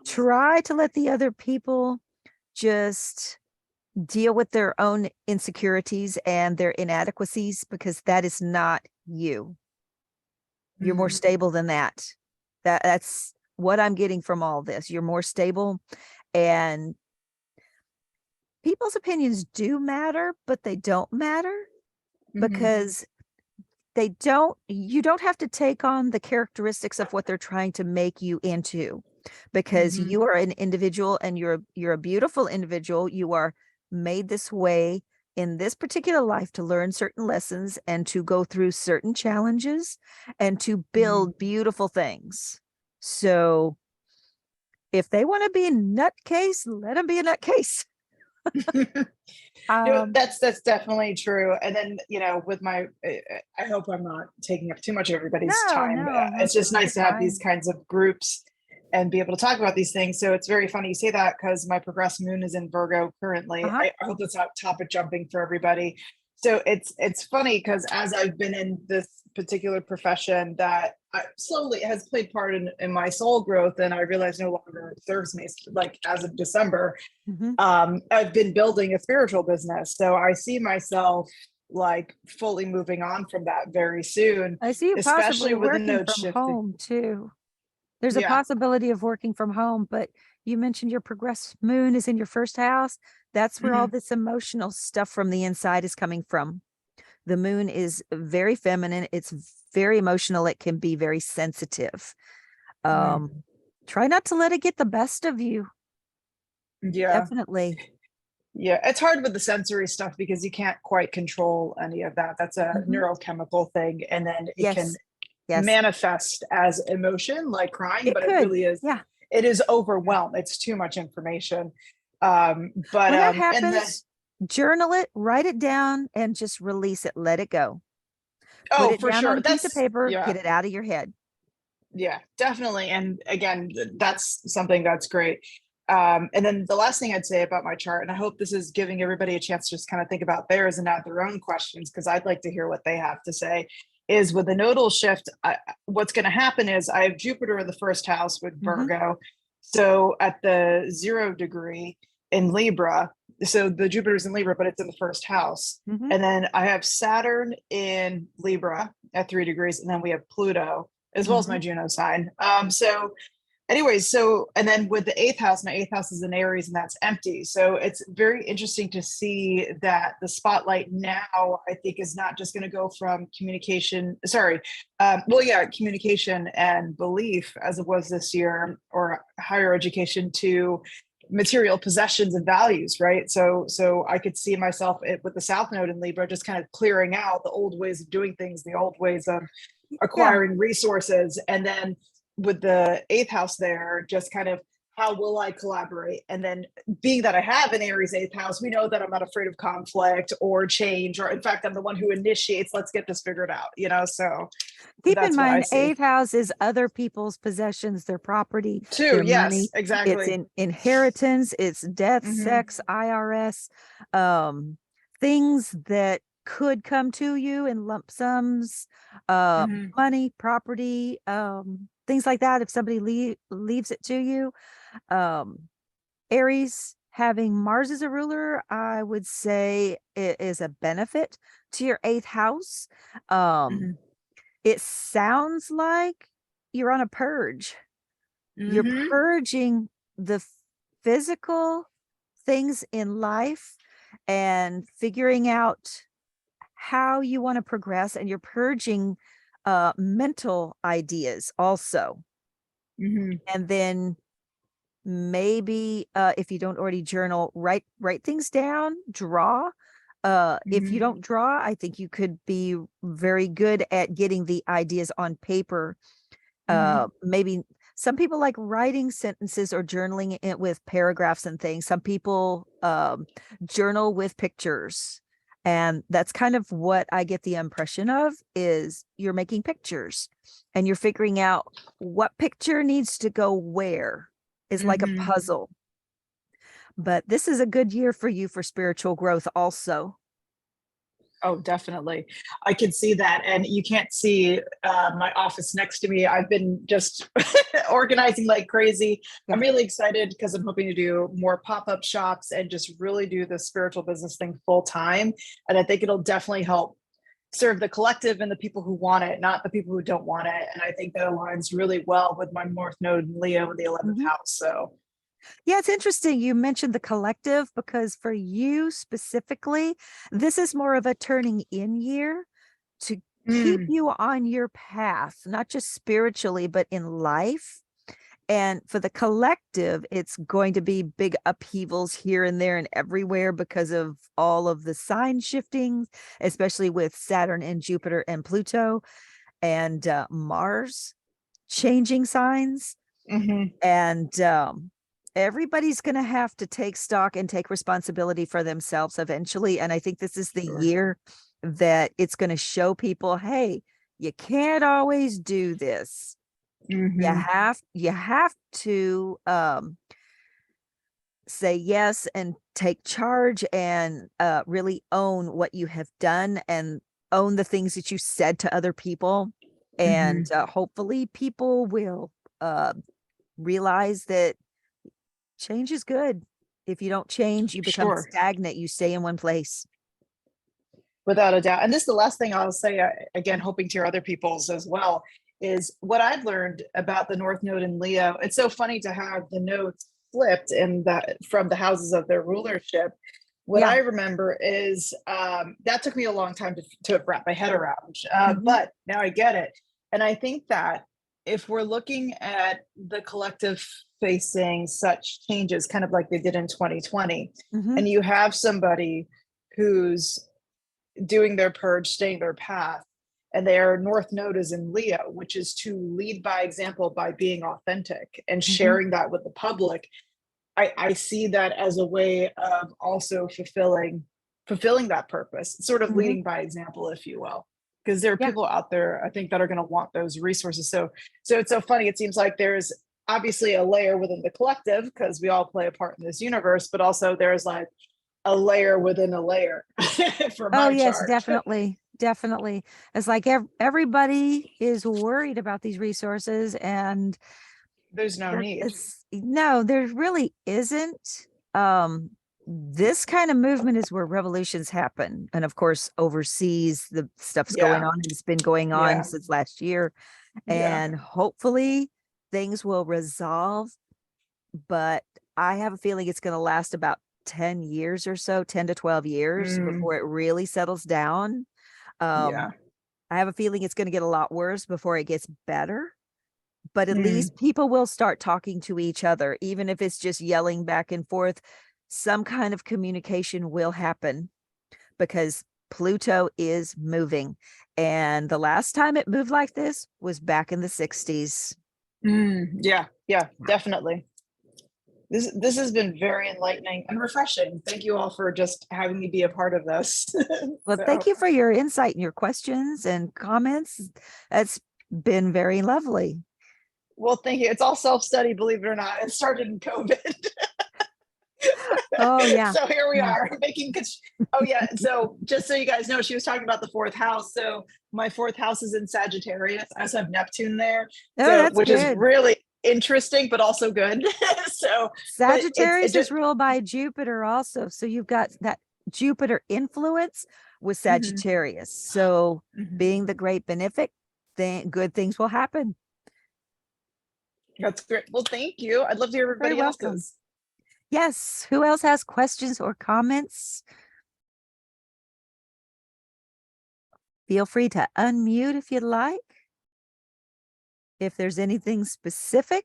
try to let the other people just deal with their own insecurities and their inadequacies, because that is not you. You're more stable than that. That's what I'm getting from all this. You're more stable, and people's opinions do matter, but they don't matter, because you don't have to take on the characteristics of what they're trying to make you into, because you are an individual, and you're a beautiful individual. You are made this way in this particular life to learn certain lessons and to go through certain challenges and to build beautiful things. So if they want to be a nutcase, let them be a nutcase. That's definitely true. And then, with my, I hope I'm not taking up too much of everybody's No, time. no, It's just nice to you're have these fine. kinds of groups and be able to talk about these things. So it's very funny you say that because my progressed moon is in Virgo currently. Uh-huh. I hope that's not topic jumping for everybody. So it's funny because as I've been in this particular profession that slowly has played part in my soul growth, and I realize no longer serves me, like as of December, Mhm. I've been building a spiritual business. So I see myself like fully moving on from that very soon, I see you especially possibly with the working node from shifting. home too. There's a Yeah. possibility of working from home, but you mentioned your progressed moon is in your first house. That's where all Mhm. this emotional stuff from the inside is coming from. The moon is very feminine. It's very emotional. It can be very sensitive. Mm. Try not to let it get the best of you. Yeah. Definitely. Yeah. It's hard with the sensory stuff because you can't quite control any of that. That's a Mhm. neurochemical thing. And then it can Yes. Yes. manifest as emotion, like crying, It but it could. really is, Yeah. it is overwhelmed. It's too much information. When that And then, happens, journal it, write it down, and just release it. Let it go. Put oh, it for down on sure. a piece of That's, paper, yeah. get it out of your head. Yeah, definitely. And again, that's something that's great. And then the last thing I'd say about my chart, and I hope this is giving everybody a chance to just kind of think about theirs and add their own questions, because I'd like to hear what they have to say, is with the nodal shift, what's going to happen is I have Jupiter in the first house with Mhm. Virgo. So at the 0 degree in Libra, so the Jupiter's in Libra, but it's in the first house. Mhm. And then I have Saturn in Libra at 3 degrees, and then we have Pluto as well as my Mhm. Juno sign. So anyways, so and then with the eighth house, my eighth house is in Aries and that's empty. So it's very interesting to see that the spotlight now, I think, is not just going to go from communication, communication and belief as it was this year, or higher education, to material possessions and values, right? So I could see myself with the South Node in Libra just kind of clearing out the old ways of doing things, the old ways of Yeah. acquiring resources. And then with the eighth house there, just kind of how will I collaborate? And then being that I have an Aries eighth house, we know that I'm not afraid of conflict or change, or in fact, I'm the one who initiates, let's get this figured out, so Keep in that's what I mind, see. eighth house is other people's possessions, their property, Too, their yes, money. It's exactly. in inheritance, it's death, Hmm. sex, IRS, things that could come to you in lump sums, Hmm. money, property, things like that. If somebody leaves it to you, Aries having Mars as a ruler, I would say it is a benefit to your eighth house. Um, Hmm. it sounds like you're on a purge. You're Hmm. purging the physical things in life and figuring out how you want to progress, and you're purging mental ideas also. Hmm. And then maybe if you don't already journal, write things down, draw. If you Hmm. don't draw, I think you could be very good at getting the ideas on paper. Hmm. Maybe some people like writing sentences or journaling it with paragraphs and things. Some people journal with pictures. And that's kind of what I get the impression of, is you're making pictures and you're figuring out what picture needs to go where, is like a Hmm. puzzle. But this is a good year for you for spiritual growth also. Oh, definitely. I can see that. And you can't see my office next to me. I've been just organizing like crazy. Yeah. I'm really excited because I'm hoping to do more pop-up shops and just really do the spiritual business thing full time. And I think it'll definitely help serve the collective and the people who want it, not the people who don't want it. And I think that aligns really well with my North Node in Leo in the 11th Mhm. house. So, Yeah, it's interesting you mentioned the collective, because for you specifically, this is more of a turning in year to keep mm, you on your path, not just spiritually, but in life. And for the collective, it's going to be big upheavals here and there and everywhere because of all of the sign shiftings, especially with Saturn and Jupiter and Pluto and Mars changing signs. mhm, And everybody's going to have to take stock and take responsibility for themselves eventually. And I think this is the Sure. year that it's going to show people, hey, you can't always do this. Mhm. You have to say yes and take charge and really own what you have done and own the things that you said to other people. And hopefully people will realize that change is good. If you don't change, you become Sure. stagnant. You stay in one place. Without a doubt. And this is the last thing I'll say, again, hoping to hear other people's as well, is what I've learned about the North Node in Leo. It's so funny to have the nodes flipped in that from the houses of their rulership. What Yeah. I remember is that took me a long time to wrap my head around, Mhm. but now I get it. And I think that if we're looking at the collective facing such changes, kind of like they did in 2020, Mhm. and you have somebody who's doing their purge, staying their path, and their North Node is in Leo, which is to lead by example by being authentic and Mhm. sharing that with the public. I see that as a way of also fulfilling that purpose, sort of Mhm. leading by example, if you will. Because there are Yeah. people out there, I think, that are going to want those resources. So it's so funny. It seems like there's obviously a layer within the collective because we all play a part in this universe, but also there's like a layer within a layer for Oh, my yes, chart. definitely. Definitely. It's like everybody is worried about these resources and There's no need. no, there really isn't. This kind of movement is where revolutions happen. And of course, overseas, the stuff's going Yeah. on. It's been going on Yeah. since last year. Yeah. And hopefully things will resolve. But I have a feeling it's going to last about 10 years or so, 10 to 12 years before it really settles down. Yeah. I have a feeling it's going to get a lot worse before it gets better. But at Mm. least people will start talking to each other, even if it's just yelling back and forth. Some kind of communication will happen because Pluto is moving. And the last time it moved like this was back in the 60s. Yeah. Yeah. Definitely. This has been very enlightening and refreshing. Thank you all for just having me be a part of this. Well, So, thank you for your insight and your questions and comments. It's been very lovely. well, thank you. It's all self-study, believe it or not. It started in COVID. Oh, yeah. So here we Yeah. are making. Oh yeah. So just so you guys know, she was talking about the fourth house. So my fourth house is in Sagittarius. I also have Neptune there. Oh, So that's which is good. really interesting, but also good. So but Sagittarius is ruled by Jupiter also. So you've got that Jupiter influence with Sagittarius. So being the great benefic, good things will happen. That's great. Well, thank you. I'd love to hear Very everybody welcome. else's. Yes. Who else has questions or comments? Feel free to unmute if you'd like. If there's anything specific,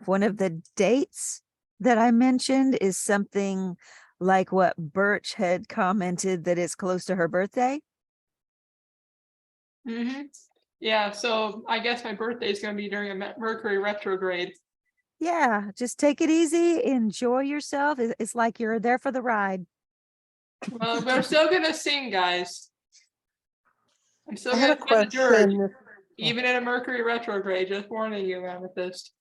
one of the dates that I mentioned is something like what Birch had commented that it's close to her birthday. Yeah, so I guess my birthday is going to be during a Mercury retrograde. Yeah, just take it easy, enjoy yourself. It's like you're there for the ride. Well, we're still going to sing, guys. I'm still I had going a to get the dirge, question. even in a Mercury retrograde. Just warning you, Amethyst.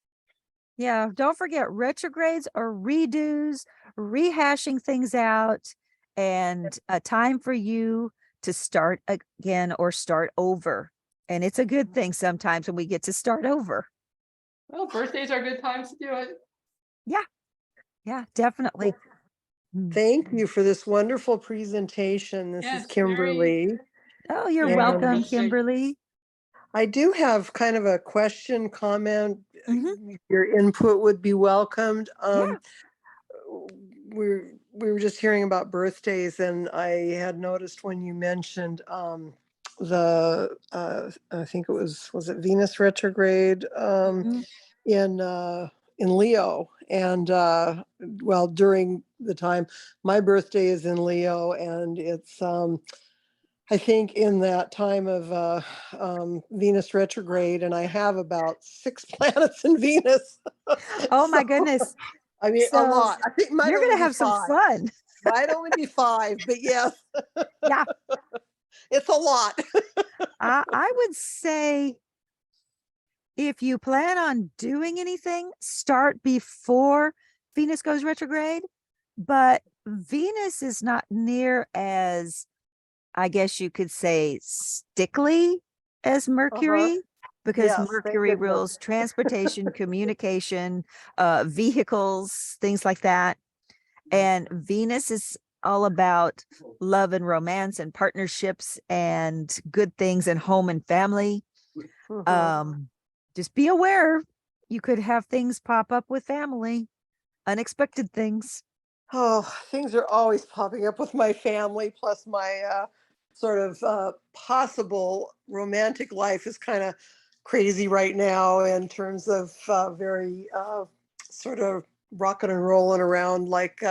Yeah, don't forget retrogrades or redos, rehashing things out, and a time for you to start again or start over. And it's a good thing sometimes when we get to start over. Well, birthdays are good times to do it. Yeah, definitely. Thank you for this wonderful presentation. This Yes, is Kimberly. Oh, you're very welcome, interesting. Kimberly. I do have kind of a question, comment. Mhm. Your input would be welcomed. Yeah. We were just hearing about birthdays, and I had noticed when you mentioned the I think it was it Venus retrograde Mhm. in Leo, and well, during the time my birthday is in Leo, and it's I think in that time of Venus retrograde, and I have about 6 planets in Venus. Oh my So, goodness. I mean, a So lot. I think it might you're only gonna be have some 5. fun. Might only be 5, but yes, Yeah. it's a lot. I would say if you plan on doing anything, start before Venus goes retrograde. But Venus is not near as, I guess you could say, stickly as Uh-huh. Mercury, because Yes, thank Mercury goodness. rules transportation, communication, vehicles, things like that. And Venus is all about love and romance and partnerships and good things and home and family. Mhm. Just be aware you could have things pop up with family, unexpected things. Oh, things are always popping up with my family, plus my sort of possible romantic life is kind of crazy right now in terms of very sort of rocking and rolling around like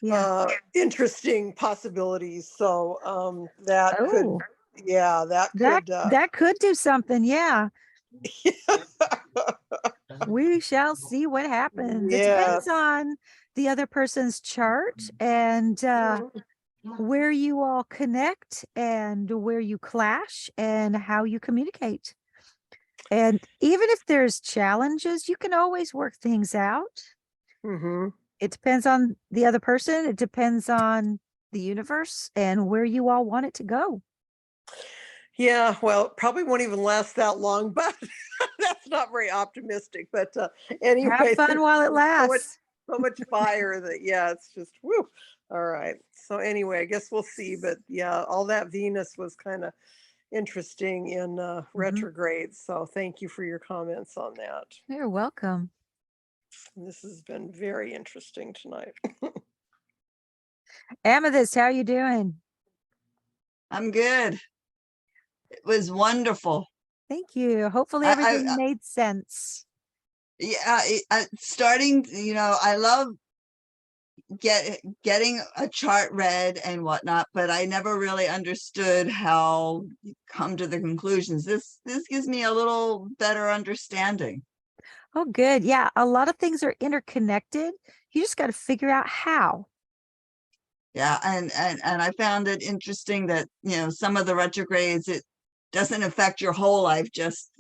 Yeah. interesting possibilities. So that could, Oh, yeah, that that could, that could do something. Yeah. We shall see what happens. It depends yes. on the other person's chart and Mhm. where you all connect and where you clash and how you communicate. And even if there's challenges, you can always work things out. Mhm. It depends on the other person. It depends on the universe and where you all want it to go. Yeah, well, it probably won't even last that long, but that's not very optimistic. But Have anyway, fun while it there's lasts. so much fire that yeah, it's just woo. All right. So anyway, I guess we'll see. But yeah, all that Venus was kind of interesting in Mhm. retrograde. So thank you for your comments on that. You're welcome. This has been very interesting tonight. Amethyst, how you doing? I'm good. It was wonderful. Thank you. Hopefully everything I made sense. yeah, starting, I love getting a chart read and whatnot, but I never really understood how you come to the conclusions. This gives me a little better understanding. Oh, good. Yeah, a lot of things are interconnected. You just got to figure out how. Yeah, and I found it interesting that, some of the retrogrades, it doesn't affect your whole life, just,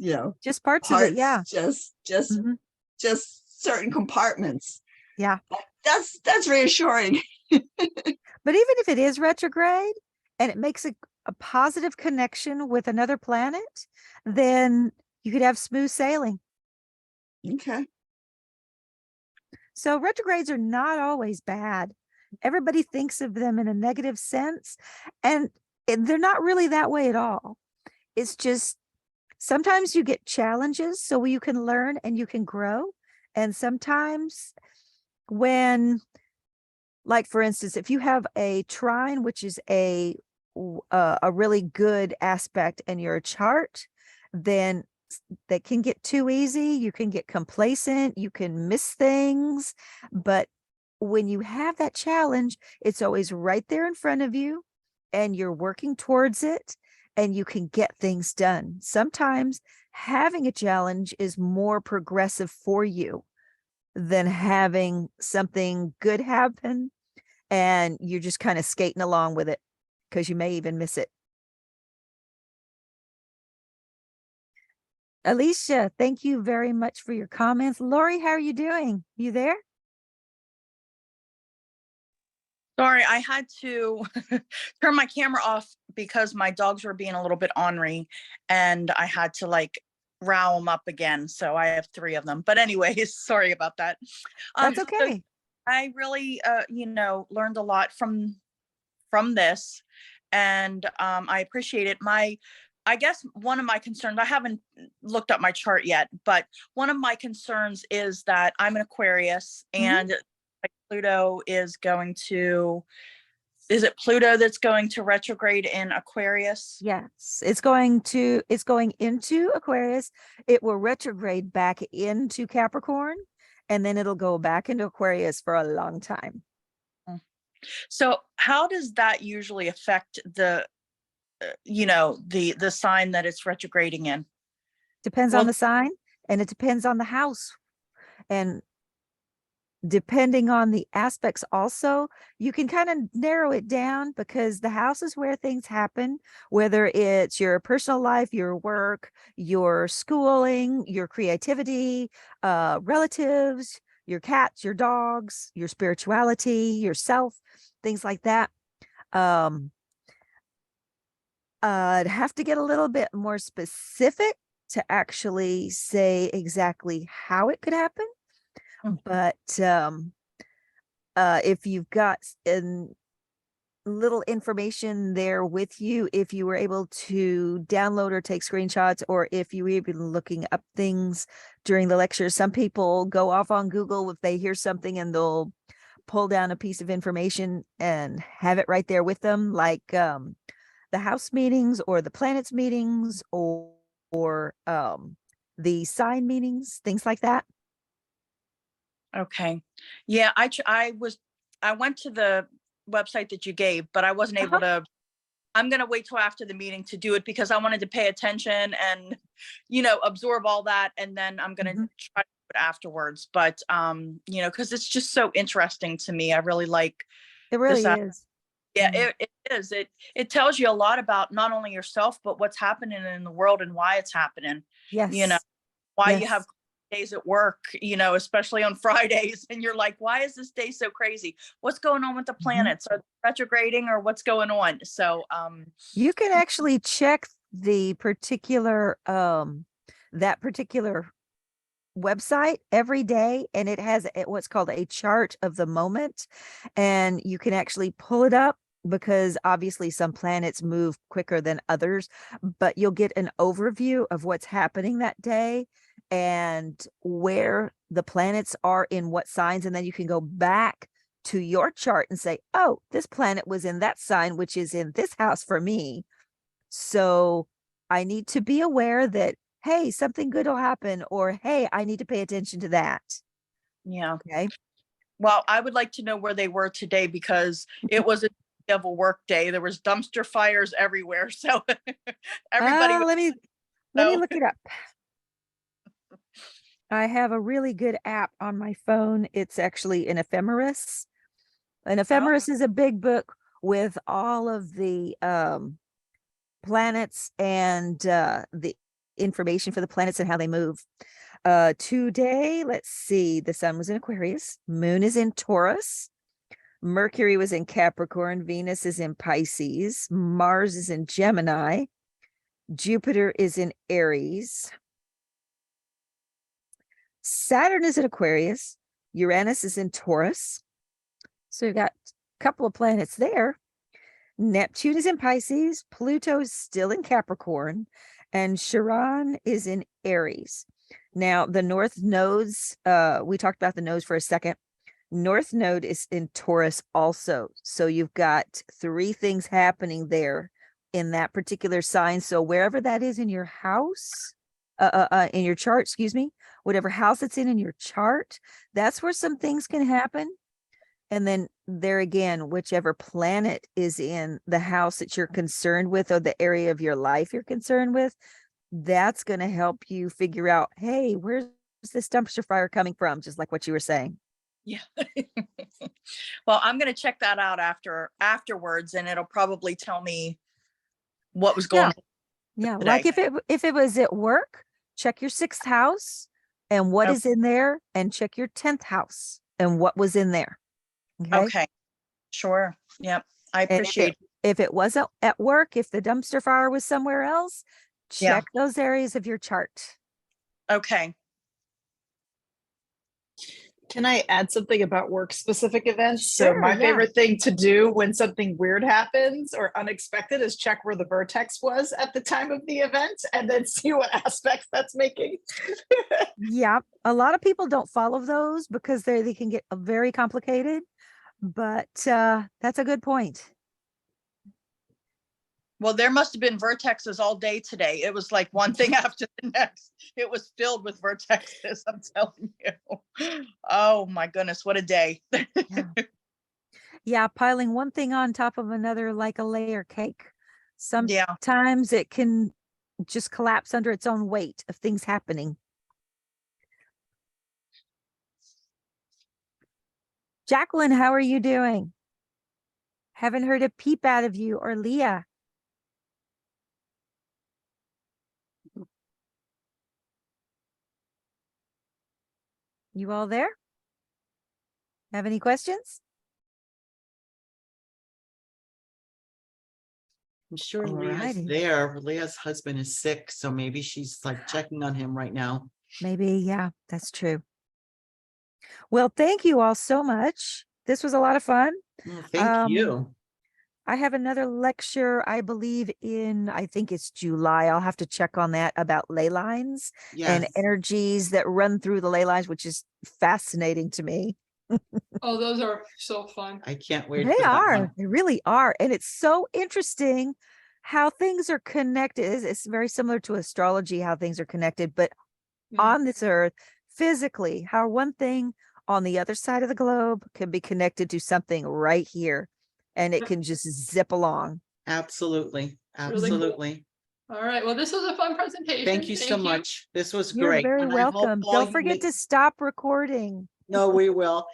Just parts of it. parts, Yeah. just Mhm. just certain compartments. Yeah. That's reassuring. But even if it is retrograde and it makes a positive connection with another planet, then you could have smooth sailing. Okay. So retrogrades are not always bad. Everybody thinks of them in a negative sense, and they're not really that way at all. It's just sometimes you get challenges so you can learn and you can grow. And sometimes when, like for instance, if you have a trine, which is a really good aspect in your chart, then that can get too easy. You can get complacent. You can miss things. But when you have that challenge, it's always right there in front of you and you're working towards it and you can get things done. Sometimes having a challenge is more progressive for you than having something good happen and you're just kind of skating along with it because you may even miss it. Alicia, thank you very much for your comments. Lori, how are you doing? You there? Sorry, I had to turn my camera off because my dogs were being a little bit ornery and I had to like row them up again. So I have 3 of them. But anyways, sorry about that. That's So okay. I really, learned a lot from this, and I appreciate it. I guess one of my concerns, I haven't looked up my chart yet, but one of my concerns is that I'm an Aquarius and Pluto is going to, is it Pluto that's going to retrograde in Aquarius? Yes, it's going into Aquarius. It will retrograde back into Capricorn, and then it'll go back into Aquarius for a long time. So how does that usually affect the the sign that it's retrograding in. Depends Well- on the sign, and it depends on the house. And depending on the aspects also, you can kind of narrow it down, because the house is where things happen, whether it's your personal life, your work, your schooling, your creativity, relatives, your cats, your dogs, your spirituality, yourself, things like that. I'd have to get a little bit more specific to actually say exactly how it could happen. Mm. But if you've got little information there with you, if you were able to download or take screenshots, or if you were even looking up things during the lecture, some people go off on Google if they hear something and they'll pull down a piece of information and have it right there with them, like the house meetings or the planets meetings, or the sign meetings, things like that. Okay. Yeah, I went to the website that you gave, but I wasn't able to. I'm going to wait till after the meeting to do it, because I wanted to pay attention and, absorb all that. And then I'm going to try to do it afterwards. But, because it's just so interesting to me. I really like It really this. is. Yeah, it is. It tells you a lot about not only yourself, but what's happening in the world and why it's happening. Yes. Why Yes. you have days at work, especially on Fridays, and you're like, why is this day so crazy? What's going on with the planets? Are they retrograding, or what's going on? So You can actually check the particular that particular website every day, and it has what's called a chart of the moment, and you can actually pull it up, because obviously some planets move quicker than others, but you'll get an overview of what's happening that day and where the planets are in what signs, and then you can go back to your chart and say, oh, this planet was in that sign, which is in this house for me, so I need to be aware that, hey, something good will happen, or hey, I need to pay attention to that. yeah. Okay. Well, I would like to know where they were today, because it was a devil work day. There was dumpster fires everywhere. So everybody was, Let me so- look it up. I have a really good app on my phone. It's actually an ephemeris. An ephemeris is a big book with all of the planets and the information for the planets and how they move. Today, let's see, the sun was in Aquarius, moon is in Taurus, Mercury was in Capricorn, Venus is in Pisces, Mars is in Gemini, Jupiter is in Aries, Saturn is in Aquarius, Uranus is in Taurus. So you've got a couple of planets there. Neptune is in Pisces, Pluto is still in Capricorn, and Chiron is in Aries. Now, the North nodes, we talked about the nodes for a second. North node is in Taurus also. So you've got 3 things happening there in that particular sign. So wherever that is in your house, in your chart, excuse me, whatever house it's in your chart, that's where some things can happen. And then there again, whichever planet is in the house that you're concerned with, or the area of your life you're concerned with, that's going to help you figure out, hey, where's this dumpster fire coming from? Just like what you were saying. Yeah. Well, I'm going to check that out afterwards, and it'll probably tell me what was going on. Yeah. Today. Like if it was at work, check your 6th house and what is in there, and check your 10th house and what was in there. Okay. Sure. Yep. I And appreciate if it wasn't at work, if the dumpster fire was somewhere else, check those areas of your chart. Okay. Can I add something about work specific events? Sure, So my yeah. favorite thing to do when something weird happens or unexpected is check where the vertex was at the time of the event and then see what aspects that's making. Yeah. A lot of people don't follow those because they can get very complicated, but that's a good point. Well, there must have been vertexes all day today. It was like one thing after the next. It was filled with vertexes, I'm telling you. Oh my goodness, what a day. Yeah. Yeah, piling one thing on top of another like a layer cake. Yeah. Sometimes it can just collapse under its own weight of things happening. Jacqueline, how are you doing? Haven't heard a peep out of you, or Leah. You all there? Have any questions? I'm sure Leah's Alrighty. there. Leah's husband is sick, so maybe she's like checking on him right now. Maybe, yeah, that's true. Well, thank you all so much. This was a lot of fun. Well, thank you. I have another lecture, I believe I think it's July. I'll have to check on that, about ley lines and Yes, energies that run through the ley lines, which is fascinating to me. Oh, those are so fun. I can't wait They for that are, one. they really are. And it's so interesting how things are connected. It's very similar to astrology, how things are connected, but Mm. on this earth, physically, how one thing on the other side of the globe can be connected to something right here, and it Yep. can just zip along. Absolutely, Really cool. absolutely. All right. Well, this was a fun presentation. Thank you so much. This was You're great. very and I hope welcome. all Don't you forget make- to stop recording. No, we will.